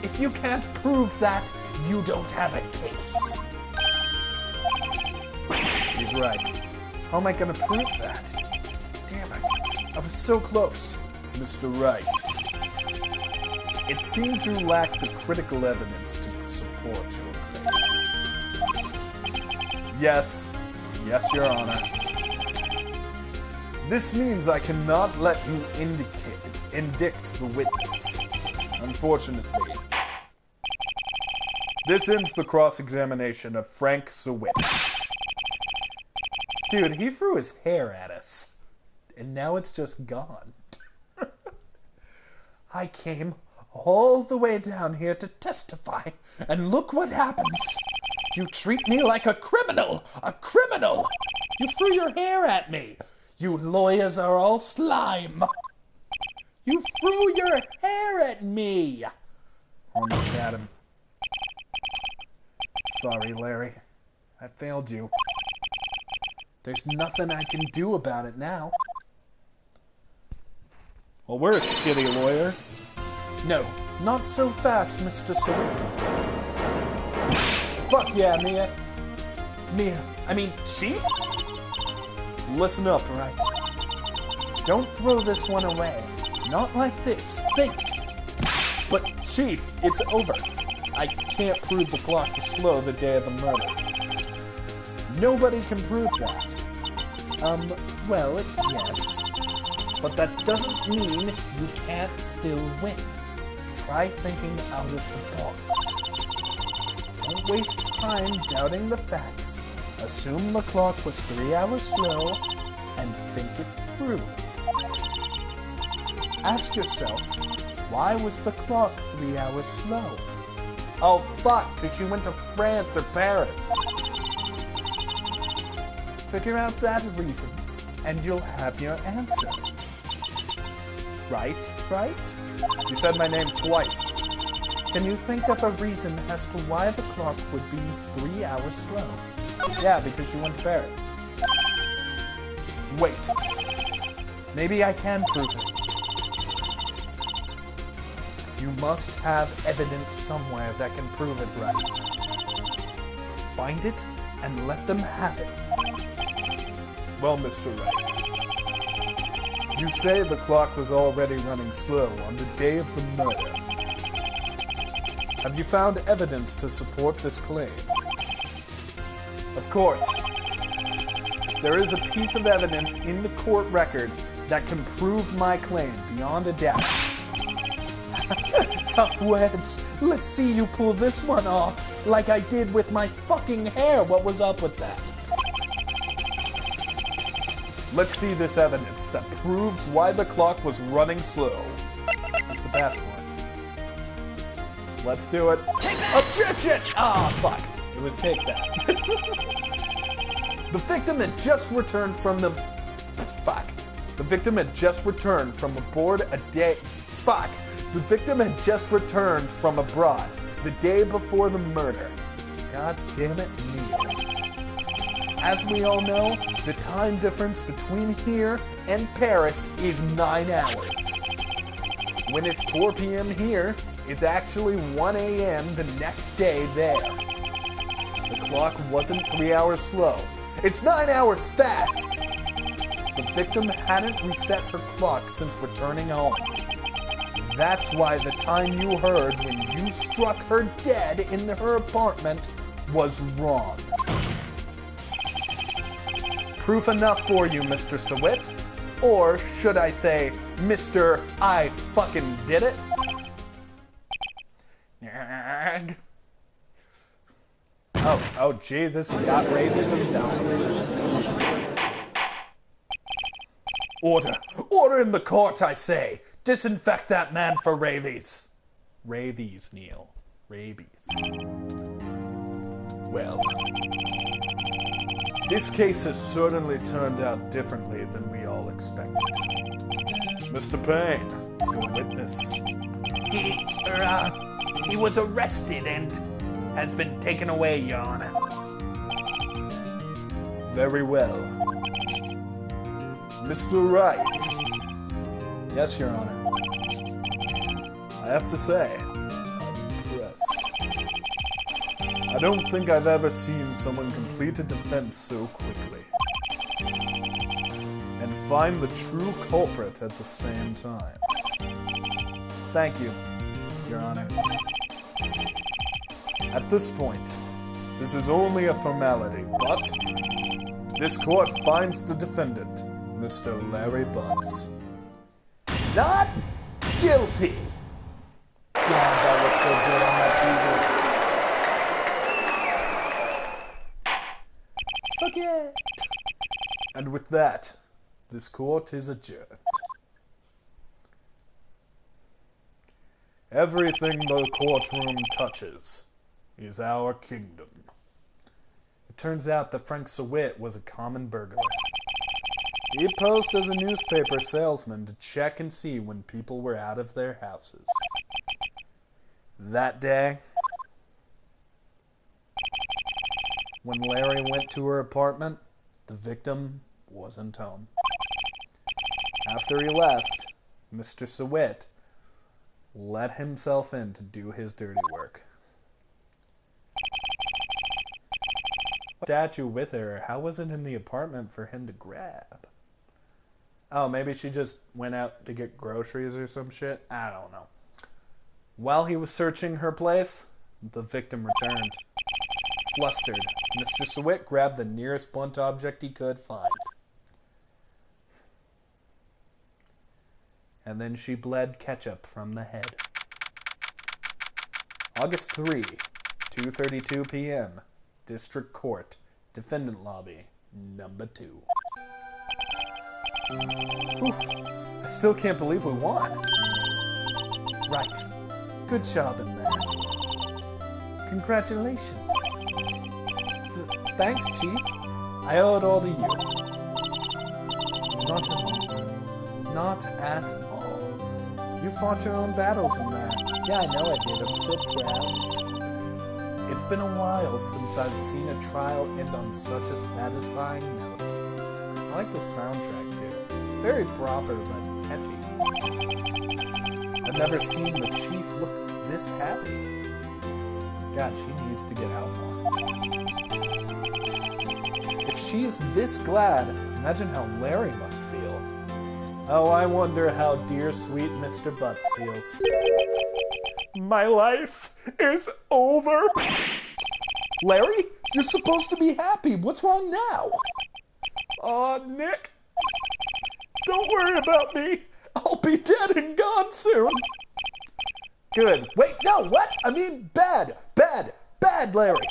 A: If you can't prove that, you don't have a case. He's right. How am I gonna prove that? Damn it. I was so close. Mr. Wright. It seems you lack the critical evidence to support your claim. Yes. Yes, Your Honor. This means I cannot let you indict the witness. Unfortunately. This ends the cross-examination of Frank Sweat. Dude, he threw his hair at us. And now it's just gone. I came all the way down here to testify, and look what happens. You treat me like a criminal! A criminal! You threw your hair at me! You lawyers are all slime! You threw your hair at me! Almost had him. Sorry, Larry. I failed you. There's nothing I can do about it now. Well, we're a shitty lawyer. No, not so fast, Mr. Sweat. Fuck yeah, Mia. Chief? Listen up, Wright. Don't throw this one away. Not like this. Think. But, Chief, it's over. I can't prove the clock was slow the day of the murder. Nobody can prove that. Well, yes. But that doesn't mean you can't still win. Try thinking out of the box.
B: Don't waste time doubting the facts. Assume the clock was 3 hours slow and think it through. Ask yourself, why was the clock 3 hours slow? Oh fuck, because you went to France or Paris. Figure out that reason, and you'll have your answer. Right? You said my name twice. Can you think of a reason as to why the clock would be 3 hours slow? Yeah, because you went to Paris. Wait. Maybe I can prove it. You must have evidence somewhere that can prove it right. Find it and let them have it.
A: Well, Mr. Wright, you say the clock was already running slow on the day of the murder. Have you found evidence to support this claim? Of course. There is a piece of evidence in the court record that can prove my claim beyond a doubt. Tough words. Let's see you pull this one off, like I did with my fucking hair. What was up with that? Let's see this evidence that proves why the clock was running slow. It's the passport. Let's do it. Objection! Ah, fuck. It was take that. The victim had just returned from the... Fuck. The victim had just returned from aboard a day... Fuck. The victim had just returned from abroad the day before the murder. God damn it, Kneale. As we all know, the time difference between here and Paris is 9 hours. When it's 4 p.m. here, it's actually 1 a.m. the next day there. The clock wasn't 3 hours slow. It's 9 hours fast! The victim hadn't reset her clock since returning home. That's why the time you heard when you struck her dead in her apartment was wrong. Proof enough for you, Mr. Sawit? Or should I say, Mr. I fucking did it? Oh, Jesus, he got rabies and died. Order in the court, I say! Disinfect that man for rabies! Rabies, Kneale. Rabies. Well, this case has certainly turned out differently than we all expected. Mr. Payne, your witness.
B: He was arrested and has been taken away, Your Honor.
A: Very well. Mr. Wright. Yes, Your Honor. I have to say, I'm impressed. I don't think I've ever seen someone complete a defense so quickly. And find the true culprit at the same time. Thank you, Your Honor. At this point, this is only a formality, but this court finds the defendant, Mr. Larry Butts, not guilty. God, that looks so good on that TV. Fuck yeah. And with that, this court is adjourned. Everything the courtroom touches is our kingdom. It turns out that Frank Sawit was a common burglar. He posed as a newspaper salesman to check and see when people were out of their houses. That day, when Larry went to her apartment, the victim wasn't home. After he left, Mr. Sawit let himself in to do his dirty work. Statue with her, how was it in the apartment for him to grab? Oh, maybe she just went out to get groceries or some shit? I don't know. While he was searching her place, the victim returned. Flustered, Mr. Sawit grabbed the nearest blunt object he could find. And then she bled ketchup from the head. August 3, 2:32 p.m. District Court, Defendant Lobby, number 2. Oof, I still can't believe we won. Right. Good job in there. Congratulations. Thanks, Chief. I owe it all to you. Not at all. Not at all. You fought your own battles in there. Yeah, I know I did. I'm so proud. It's been a while since I've seen a trial end on such a satisfying note. I like the soundtrack, too. Very proper, but catchy. I've never seen the Chief look this happy. God, she needs to get out more. If she's this glad, imagine how Larry must feel. Oh, I wonder how dear sweet Mr. Butts feels. My life is over! Larry, you're supposed to be happy. What's wrong now? Aw, Nick. Don't worry about me. I'll be dead and gone soon. Good. Wait, no, what? I mean bad, Larry.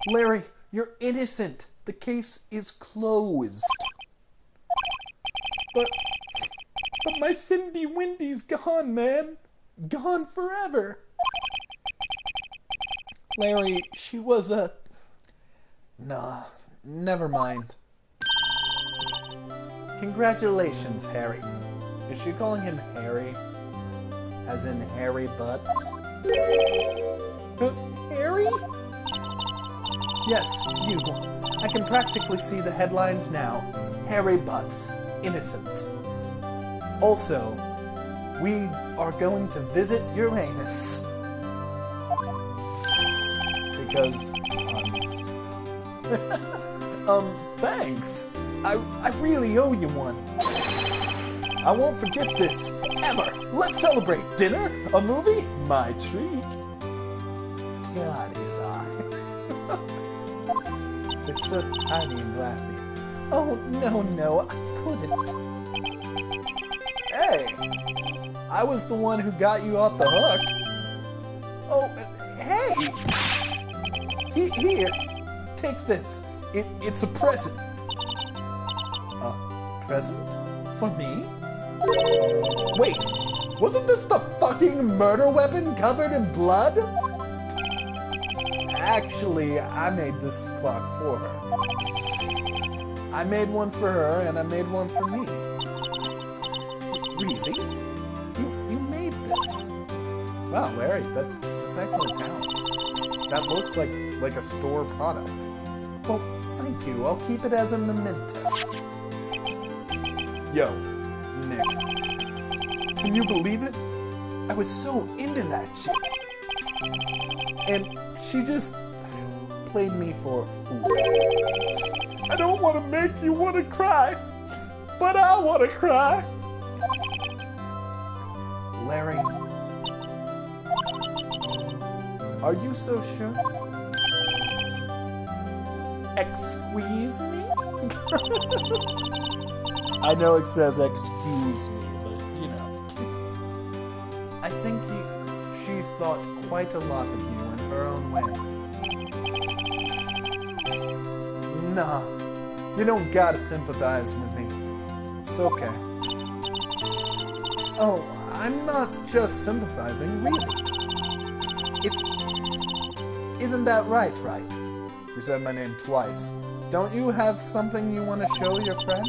A: Larry, you're innocent. The case is closed. But my Cindy Windy's gone, man. Gone forever. Larry, she was a... Nah, never mind. Congratulations, Harry. Is she calling him Harry? As in Harry Butts? Harry? Yes, you. I can practically see the headlines now. Harry Butts, innocent. Also, we are going to visit Uranus. Because thanks. I really owe you one. I won't forget this, ever. Let's celebrate. Dinner? A movie? My treat. God, his eye. They're so tiny and glassy. Oh, no, I couldn't. Hey, I was the one who got you off the hook. Oh, hey. Here, take this. It's a present. A present? For me? Wait, wasn't this the fucking murder weapon covered in blood? Actually, I made this clock for her. I made one for her, and I made one for me. Really? You made this? Wow, Larry, that's actually talent. That looks like a store product. Well, thank you. I'll keep it as a memento. Yo, Nick. Can you believe it? I was so into that chick. And she just played me for a fool. I don't want to make you want to cry, but I want to cry. Larry, are you so sure? Excuse me? I know it says excuse me, but you know. I think she thought quite a lot of you in her own way. Nah, you don't gotta sympathize with me. It's okay. Oh, I'm not just sympathizing, really. Isn't that right? You said my name twice. Don't you have something you want to show your friend?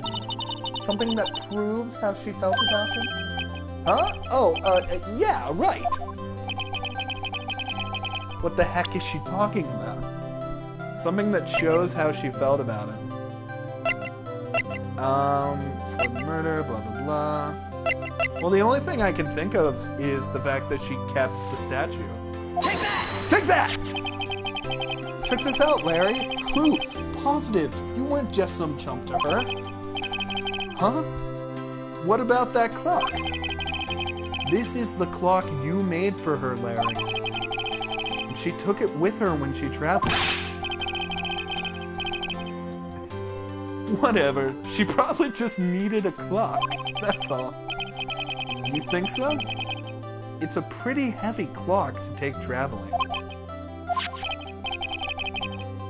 A: Something that proves how she felt about him? Huh? Oh, yeah, right. What the heck is she talking about? Something that shows how she felt about him. For murder, blah, blah, blah. Well, the only thing I can think of is the fact that she kept the statue. Take that! Take that! Check this out, Larry. Proof. Positive. You weren't just some chump to her. Huh? What about that clock? This is the clock you made for her, Larry. And she took it with her when she traveled. Whatever. She probably just needed a clock. That's all. You think so? It's a pretty heavy clock to take traveling.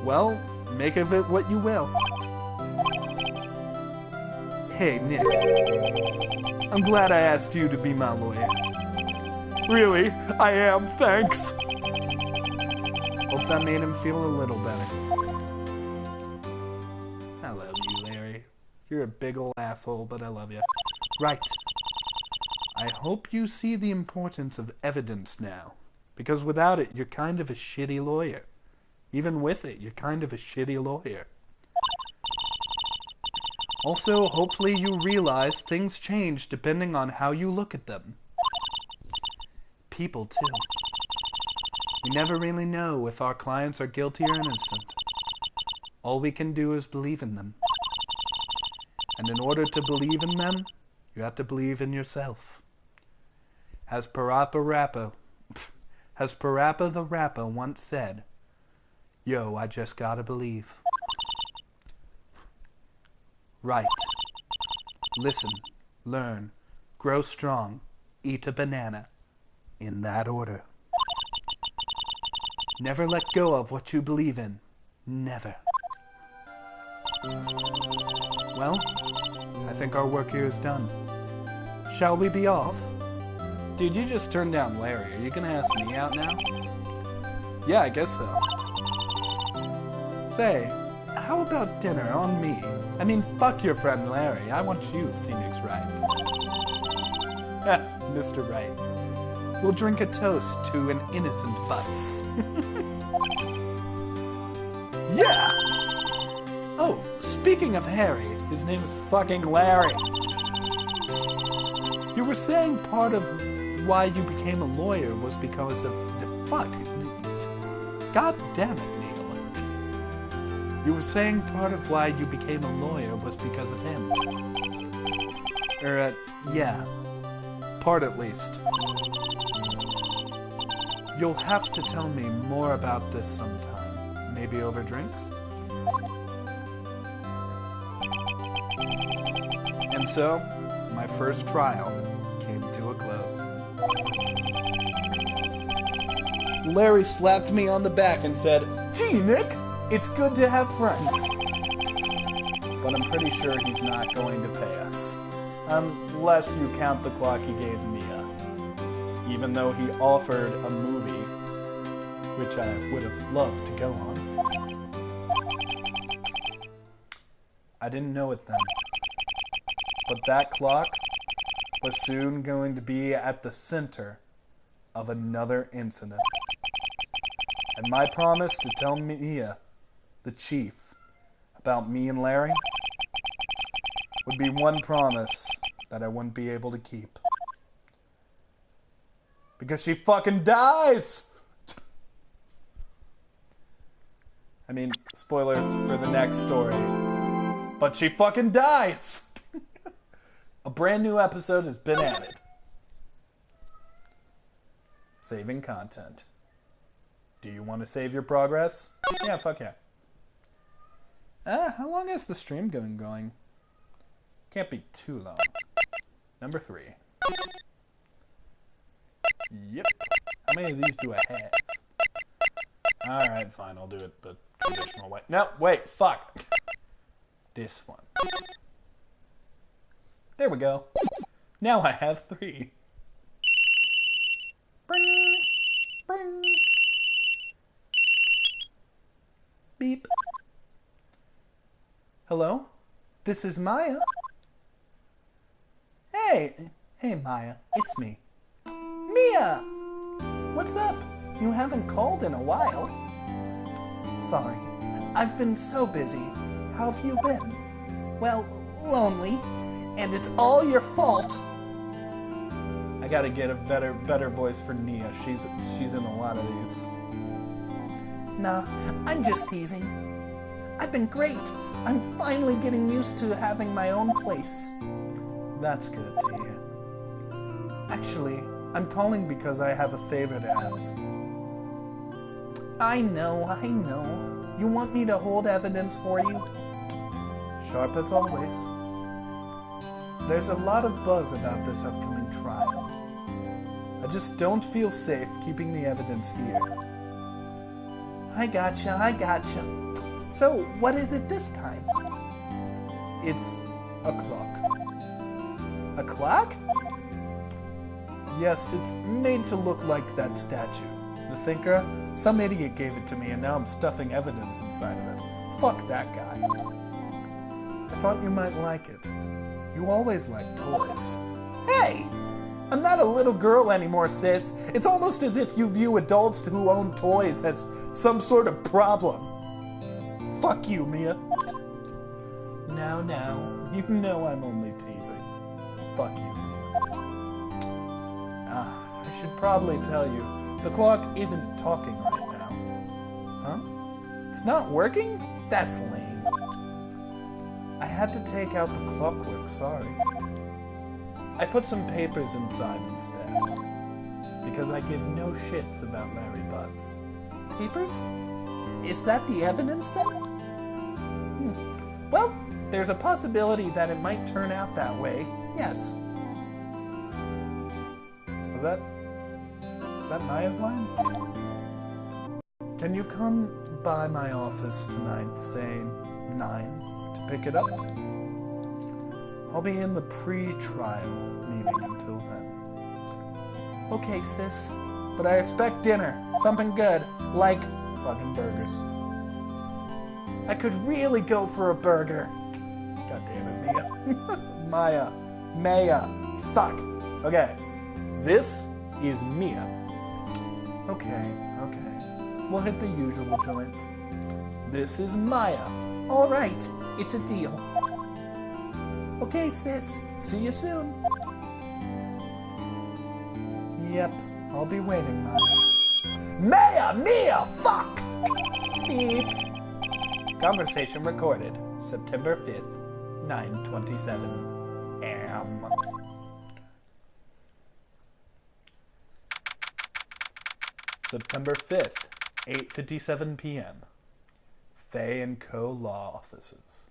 A: Well, make of it what you will. Hey, Nick. I'm glad I asked you to be my lawyer. Really? I am, thanks. Hope that made him feel a little better. I love you, Larry. You're a big ol' asshole, but I love you. Right. I hope you see the importance of evidence now. Because without it, you're kind of a shitty lawyer. Even with it, you're kind of a shitty lawyer. Also, hopefully you realize things change depending on how you look at them. People, too. We never really know if our clients are guilty or innocent. All we can do is believe in them. And in order to believe in them, you have to believe in yourself. As Parappa the Rapper once said, yo, I just gotta believe. Right. Listen, learn, grow strong, eat a banana. In that order. Never let go of what you believe in. Never. Well, I think our work here is done. Shall we be off? Dude, you just turned down Larry. Are you gonna ask me out now? Yeah, I guess so. Say, how about dinner on me? I mean, fuck your friend Larry. I want you, Phoenix Wright. Mr. Wright. We'll drink a toast to an innocent butts. Yeah! Oh, speaking of Harry, his name is fucking Larry. You were saying part of why you became a lawyer was because of the fuck. God damn it, Neil. You were saying part of why you became a lawyer was because of him. Yeah. Part at least. You'll have to tell me more about this sometime. Maybe over drinks? And so, my first trial came to a close. Larry slapped me on the back and said, "Gee, Nick, it's good to have friends." But I'm pretty sure he's not going to pay us. Unless you count the clock he gave Mia. Even though he offered a movie, which I would have loved to go on. I didn't know it then. But that clock was soon going to be at the center of another incident. And my promise to tell Mia, the chief, about me and Larry would be one promise that I wouldn't be able to keep. Because she fucking dies! I mean, spoiler for the next story. But she fucking dies! A brand new episode has been added. Saving content. Do you want to save your progress? Yeah, fuck yeah. How long is the stream going? Can't be too long. Number 3. Yep. How many of these do I have? Alright, fine, I'll do it the traditional way. No, wait, fuck. This one. There we go. Now I have 3. Bring, bring. Beep. Hello? This is Maya. Hey, Maya, it's me. Mia! What's up? You haven't called in a while. Sorry, I've been so busy. How have you been? Well, lonely, and it's all your fault. I gotta get a better voice for Nia. She's in a lot of these. Nah, I'm just teasing. I've been great. I'm finally getting used to having my own place. That's good to hear. Actually, I'm calling because I have a favor to ask. I know. You want me to hold evidence for you? Sharp as always. There's a lot of buzz about this upcoming trial. I just don't feel safe keeping the evidence here. I gotcha.
B: So, what is it this time?
A: It's a clock. A clock? Yes, it's made to look like that statue. The thinker? Some idiot gave it to me and now I'm stuffing evidence inside of it. Fuck that guy. I thought you might like it. You always liked toys.
B: Hey! I'm not a little girl anymore, sis. It's almost as if you view adults who own toys as some sort of problem.
A: Fuck you, Mia. Now, you know I'm only teasing. Fuck you, Mia. I should probably tell you, the clock isn't talking right now. Huh? It's not working? That's lame. I had to take out the clockwork, sorry. I put some papers inside instead. Because I give no shits about Larry Butts.
B: Papers? Is that the evidence then? Well, there's a possibility that it might turn out that way, yes.
A: Is that Maya's line? Can you come by my office tonight, say 9, to pick it up? I'll be in the pre-trial meeting until then.
B: Okay, sis. But I expect dinner. Something good. Like fucking burgers. I could really go for a burger.
A: God damn it, Mia. Maya. Fuck. Okay. This is Mia. Okay. We'll hit the usual joint. This is Maya.
B: All right. It's a deal. Okay, sis. See you soon.
A: Yep. I'll be waiting, Maya.
B: Mia! Fuck!
A: Beep. Conversation recorded. September 5th, 9:27 a.m. September 5th, 8:57 p.m. Fay & Co. Law Offices.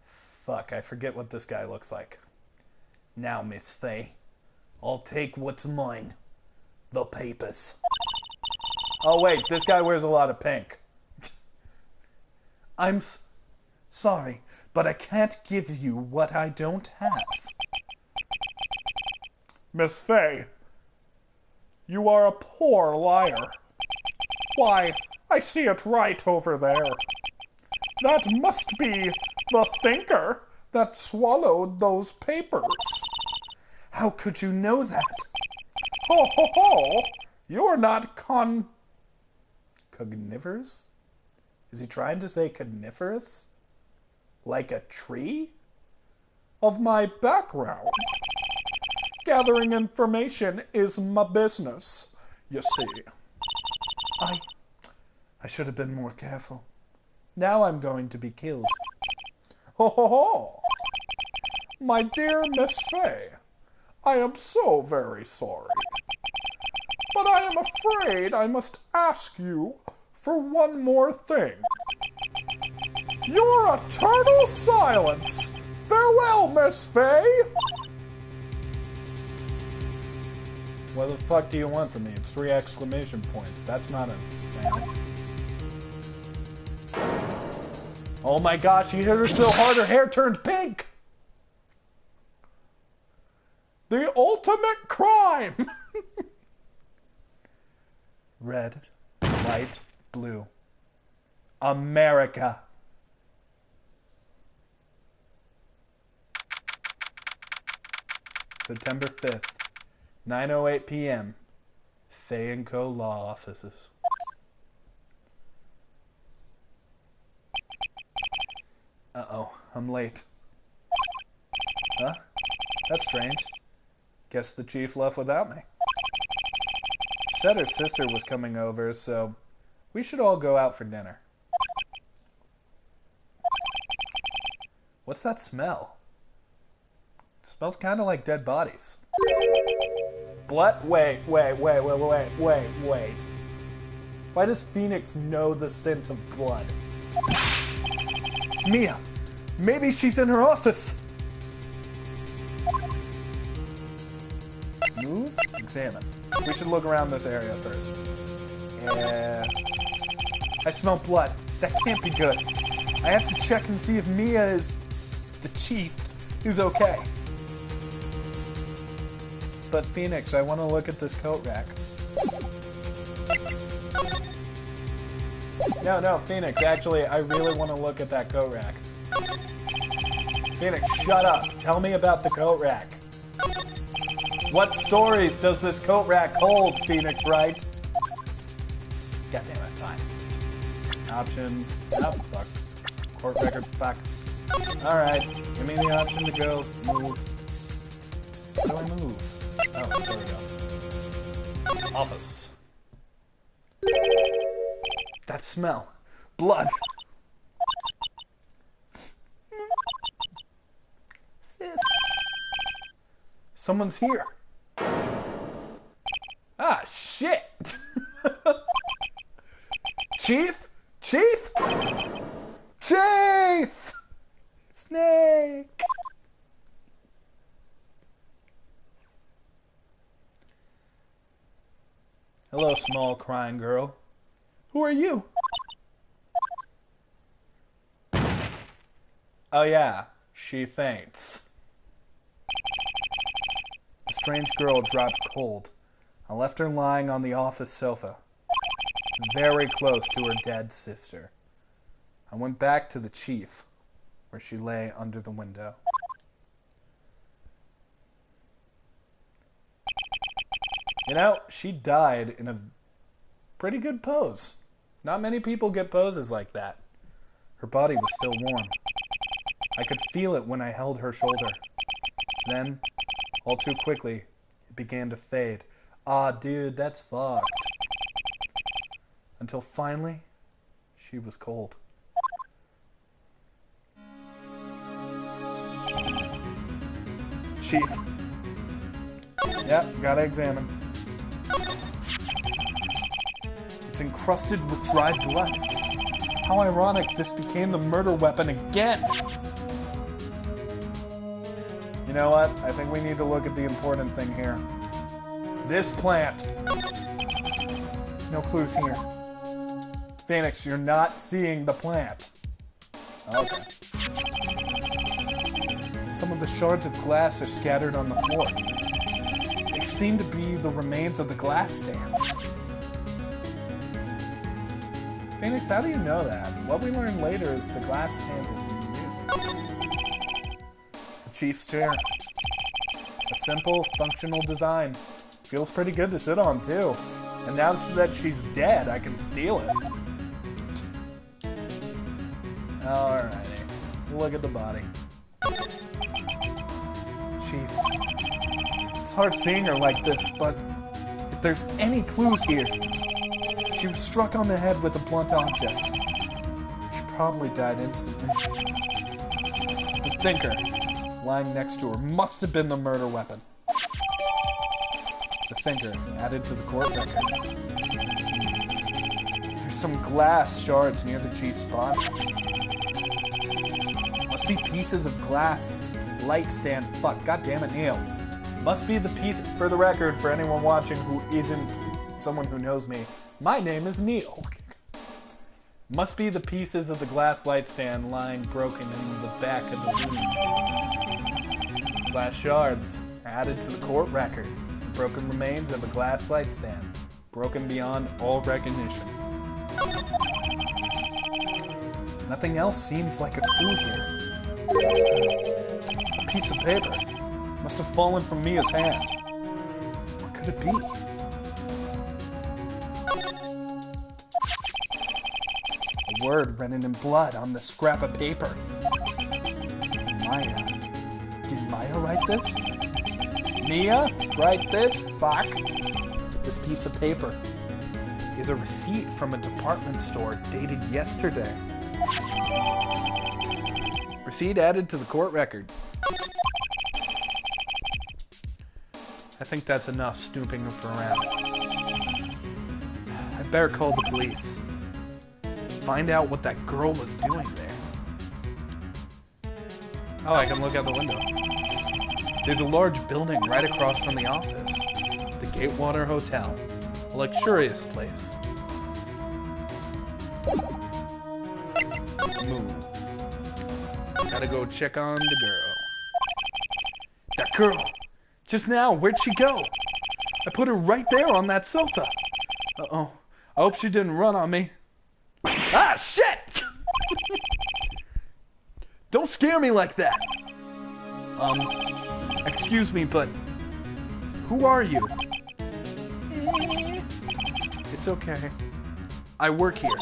A: Fuck, I forget what this guy looks like. Now, Miss Fay, I'll take what's mine. The papers. Oh wait, this guy wears a lot of pink. I'm sorry, but I can't give you what I don't have. Miss Fay, you are a poor liar. Why, I see it right over there. That must be the thinker that swallowed those papers. How could you know that? Ho ho ho! You're not cognivorous? Is he trying to say coniferous? Like a tree? Of my background. Gathering information is my business, you see. I should have been more careful. Now I'm going to be killed. Ho ho ho! My dear Miss Fay, I am so very sorry. But I am afraid I must ask you for one more thing. Your eternal silence! Farewell, Miss Fay! What the fuck do you want from me? It's 3 exclamation points. That's not a sound. Oh my gosh, he hit her so hard her hair turned pink! The ultimate crime! Red, white, blue. America. September 5th, 9:08 p.m. Fay & Co. Law Offices. Uh-oh, I'm late. Huh? That's strange. Guess the chief left without me. She said her sister was coming over, so we should all go out for dinner. What's that smell? It smells kind of like dead bodies. Blood? Wait. Why does Phoenix know the scent of blood? Mia! Maybe she's in her office! Move, examine. We should look around this area first. Yeah. I smell blood. That can't be good. I have to check and see if Mia is... the chief is okay. But Phoenix, I want to look at this coat rack. No, Phoenix, actually, I really want to look at that coat rack. Phoenix, shut up. Tell me about the coat rack. What stories does this coat rack hold, Phoenix Wright? Goddammit, fine. Options. Oh, fuck. Court record, fuck. Alright, give me the option to go. Move. How do I move? Oh, there we go. Office. That smell. Blood. Sis. Someone's here. Ah, shit. Chief? Chief? Chief! Snake! Hello, small crying girl. Who are you? Oh yeah, she faints. The strange girl dropped cold. I left her lying on the office sofa, very close to her dead sister. I went back to the chief, where she lay under the window. You know, she died in a pretty good pose. Not many people get poses like that. Her body was still warm. I could feel it when I held her shoulder. Then, all too quickly, it began to fade. Ah, dude, that's fucked. Until finally, she was cold. Chief. Yep, gotta examine. It's encrusted with dried blood. How ironic this became the murder weapon again! You know what? I think we need to look at the important thing here. This plant! No clues here. Phoenix, you're not seeing the plant. Okay. Some of the shards of glass are scattered on the floor. They seem to be the remains of the glass stand. Phoenix, how do you know that? What we learn later is the glass stand is new. The chief's chair. A simple, functional design. Feels pretty good to sit on, too. And now that she's dead, I can steal it. Alrighty. Look at the body. Chief. It's hard seeing her like this, but if there's any clues here, she was struck on the head with a blunt object. She probably died instantly. The thinker, lying next to her, must have been the murder weapon. The thinker, added to the court record. There's some glass shards near the chief's body. Must be pieces of glass. Light stand. Fuck. God damn it, Neil. Must be the piece, for the record, for anyone watching who isn't someone who knows me. My name is Neil. Must be the pieces of the glass light stand lying broken in the back of the room. Glass shards added to the court record. The broken remains of a glass light stand. Broken beyond all recognition. Nothing else seems like a clue here. A piece of paper. Must have fallen from Mia's hand. What could it be? A word written in blood on the scrap of paper. Maya. Did Maya write this? Mia? Write this? Fuck. This piece of paper is a receipt from a department store dated yesterday. Receipt added to the court record. I think that's enough snooping around. I'd better call the police. Find out what that girl was doing there. Oh, I can look out the window. There's a large building right across from the office. The Gatewater Hotel. A luxurious place. Move. Gotta go check on the girl. That girl! Just now, where'd she go? I put her right there on that sofa. Uh-oh. I hope she didn't run on me. Ah, shit! Don't scare me like that. Excuse me, but who are you? It's okay. I work here.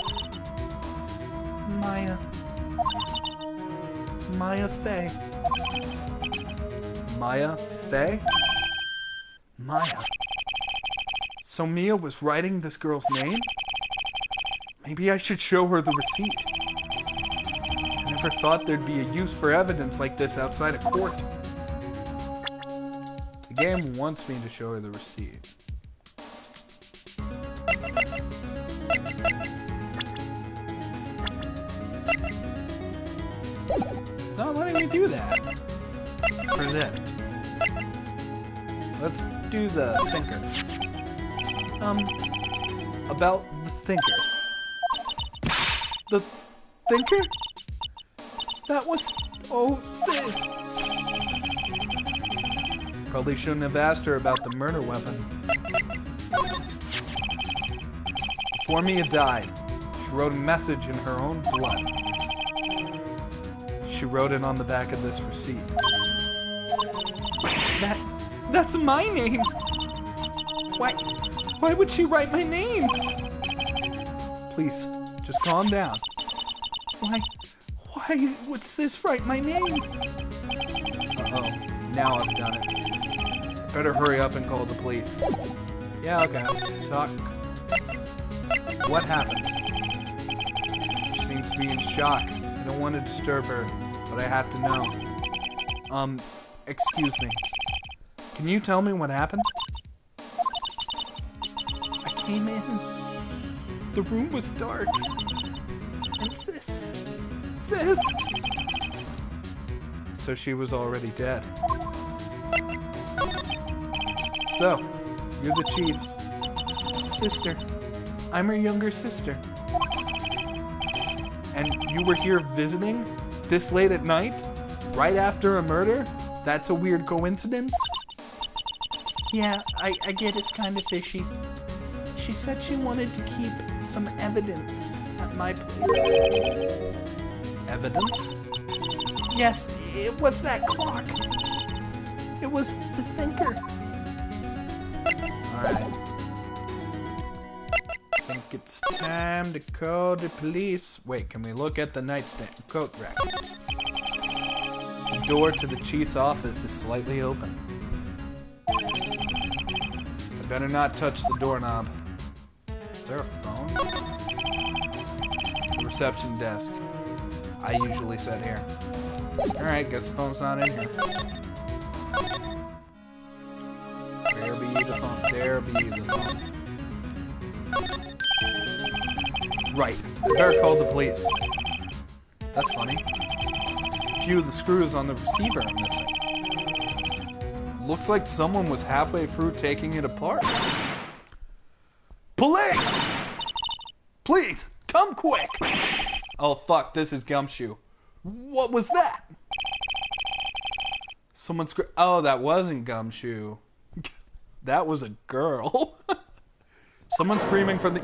A: Maya Fey. Maya Fey? Maya. So Mia was writing this girl's name? Maybe I should show her the receipt. I never thought there'd be a use for evidence like this outside a court. The game wants me to show her the receipt. It's not letting me do that. Present. Let's do the thinker. About the thinker. The thinker? That was... Oh, sis. Probably shouldn't have asked her about the murder weapon. Before Mia died, she wrote a message in her own blood. She wrote it on the back of this receipt. That's my name! Why would she write my name? Please, just calm down. Why would sis write my name? Uh-oh, now I've done it. Better hurry up and call the police. Yeah, okay. Talk. What happened? She seems to be in shock. I don't want to disturb her, but I have to know. Excuse me. Can you tell me what happened? I came in. The room was dark. And sis. So she was already dead. So, you're the chief's sister. I'm her younger sister. And you were here visiting this late at night? Right after a murder? That's a weird coincidence? Yeah, I get it's kind of fishy. She said she wanted to keep some evidence at my place. Evidence? Yes, it was that clock. It was the thinker. Alright. I think it's time to call the police. Wait, can we look at the nightstand coat rack? The door to the chief's office is slightly open. I better not touch the doorknob. Is there a phone? The reception desk. I usually sit here. Alright, guess the phone's not in here. There be the phone. There be the phone. Right. I better call the police. That's funny. A few of the screws on the receiver are missing. Looks like someone was halfway through taking it apart. Police! Please, come quick! Oh fuck, this is Gumshoe. What was that? Someone oh, that wasn't Gumshoe. That was a girl. Someone screaming from the...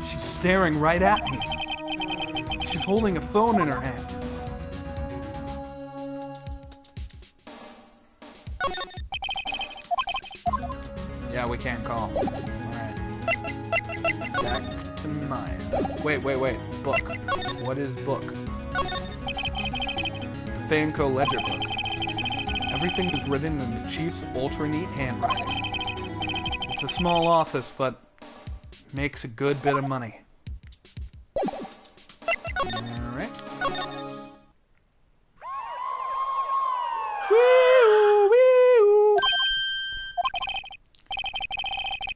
A: She's staring right at me. She's holding a phone in her hand. Yeah, we can't call. Alright. Back to Maya. Wait. Book. What is book? The Fanco ledger book. Everything is written in the chief's ultra-neat handwriting. It's a small office, but makes a good bit of money. Alright.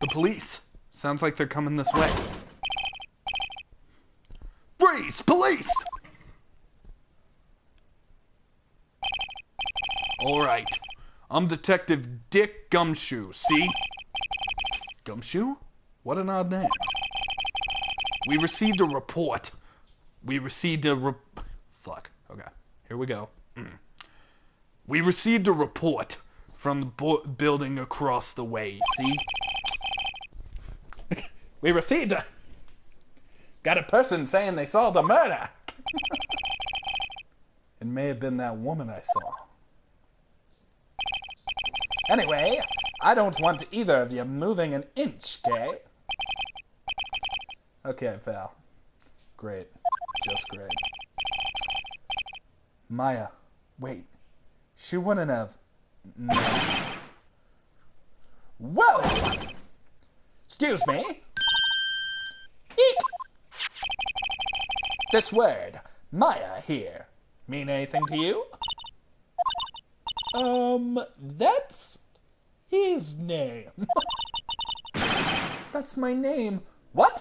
A: The police. Sounds like they're coming this way. Freeze! Police! Alright. I'm Detective Dick Gumshoe, see? Gumshoe? What an odd name. We received a report. Fuck. Okay, here we go. We received a report from the building across the way, see?
B: We received got a person saying they saw the murder.
A: It may have been that woman I saw.
B: Anyway, I don't want either of you moving an inch, okay?
A: Okay, Val. Great. Just great. Maya, wait. She wouldn't have... No.
B: Whoa! Excuse me? Eek! This word, Maya here, mean anything to you? That's his name.
A: That's my name.
B: What?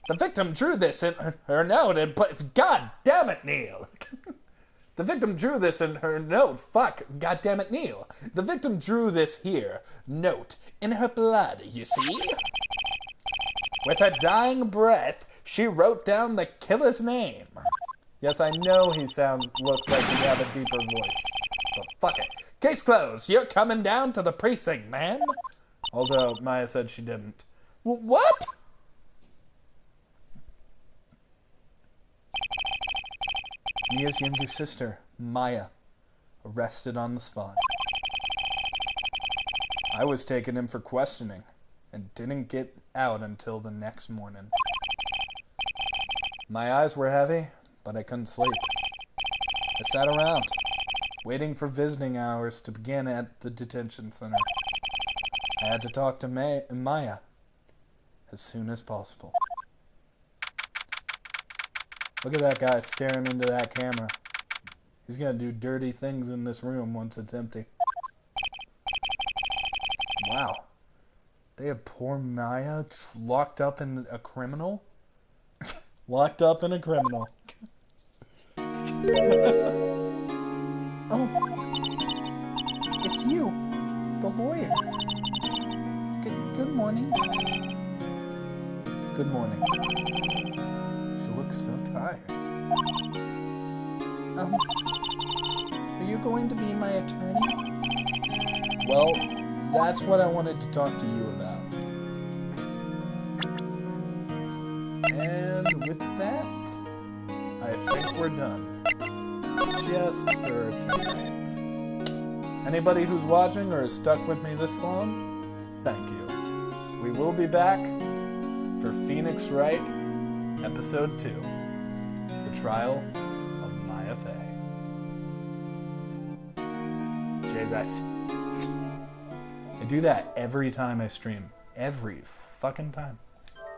B: The victim drew this in her note and put... God damn it, Kneale. The victim drew this in her note. Fuck. God damn it, Kneale. The victim drew this here note in her blood, you see? With her dying breath, she wrote down the killer's name.
A: Yes, I know he looks like he'd have a deeper voice.
B: But fuck it. Case closed. You're coming down to the precinct, man.
A: Also, Maya said she didn't.
B: What?
A: Mia's younger sister, Maya, arrested on the spot. I was taking him for questioning and didn't get out until the next morning. My eyes were heavy, but I couldn't sleep. I sat around, waiting for visiting hours to begin at the detention center. I had to talk to Maya as soon as possible. Look at that guy staring into that camera. He's gonna do dirty things in this room once it's empty. Wow. They have poor Maya locked up in a criminal? Locked up in a criminal. Oh. It's you. The lawyer. Good morning. Good morning. She looks so tired. Are you going to be my attorney? Well, that's what I wanted to talk to you about. And with that, I think we're done. Just for tonight. Anybody who's watching or has stuck with me this long, thank you. We will be back for Phoenix Wright, Episode 2, The Trial of Maya Fey. Jesus. I do that every time I stream. Every fucking time.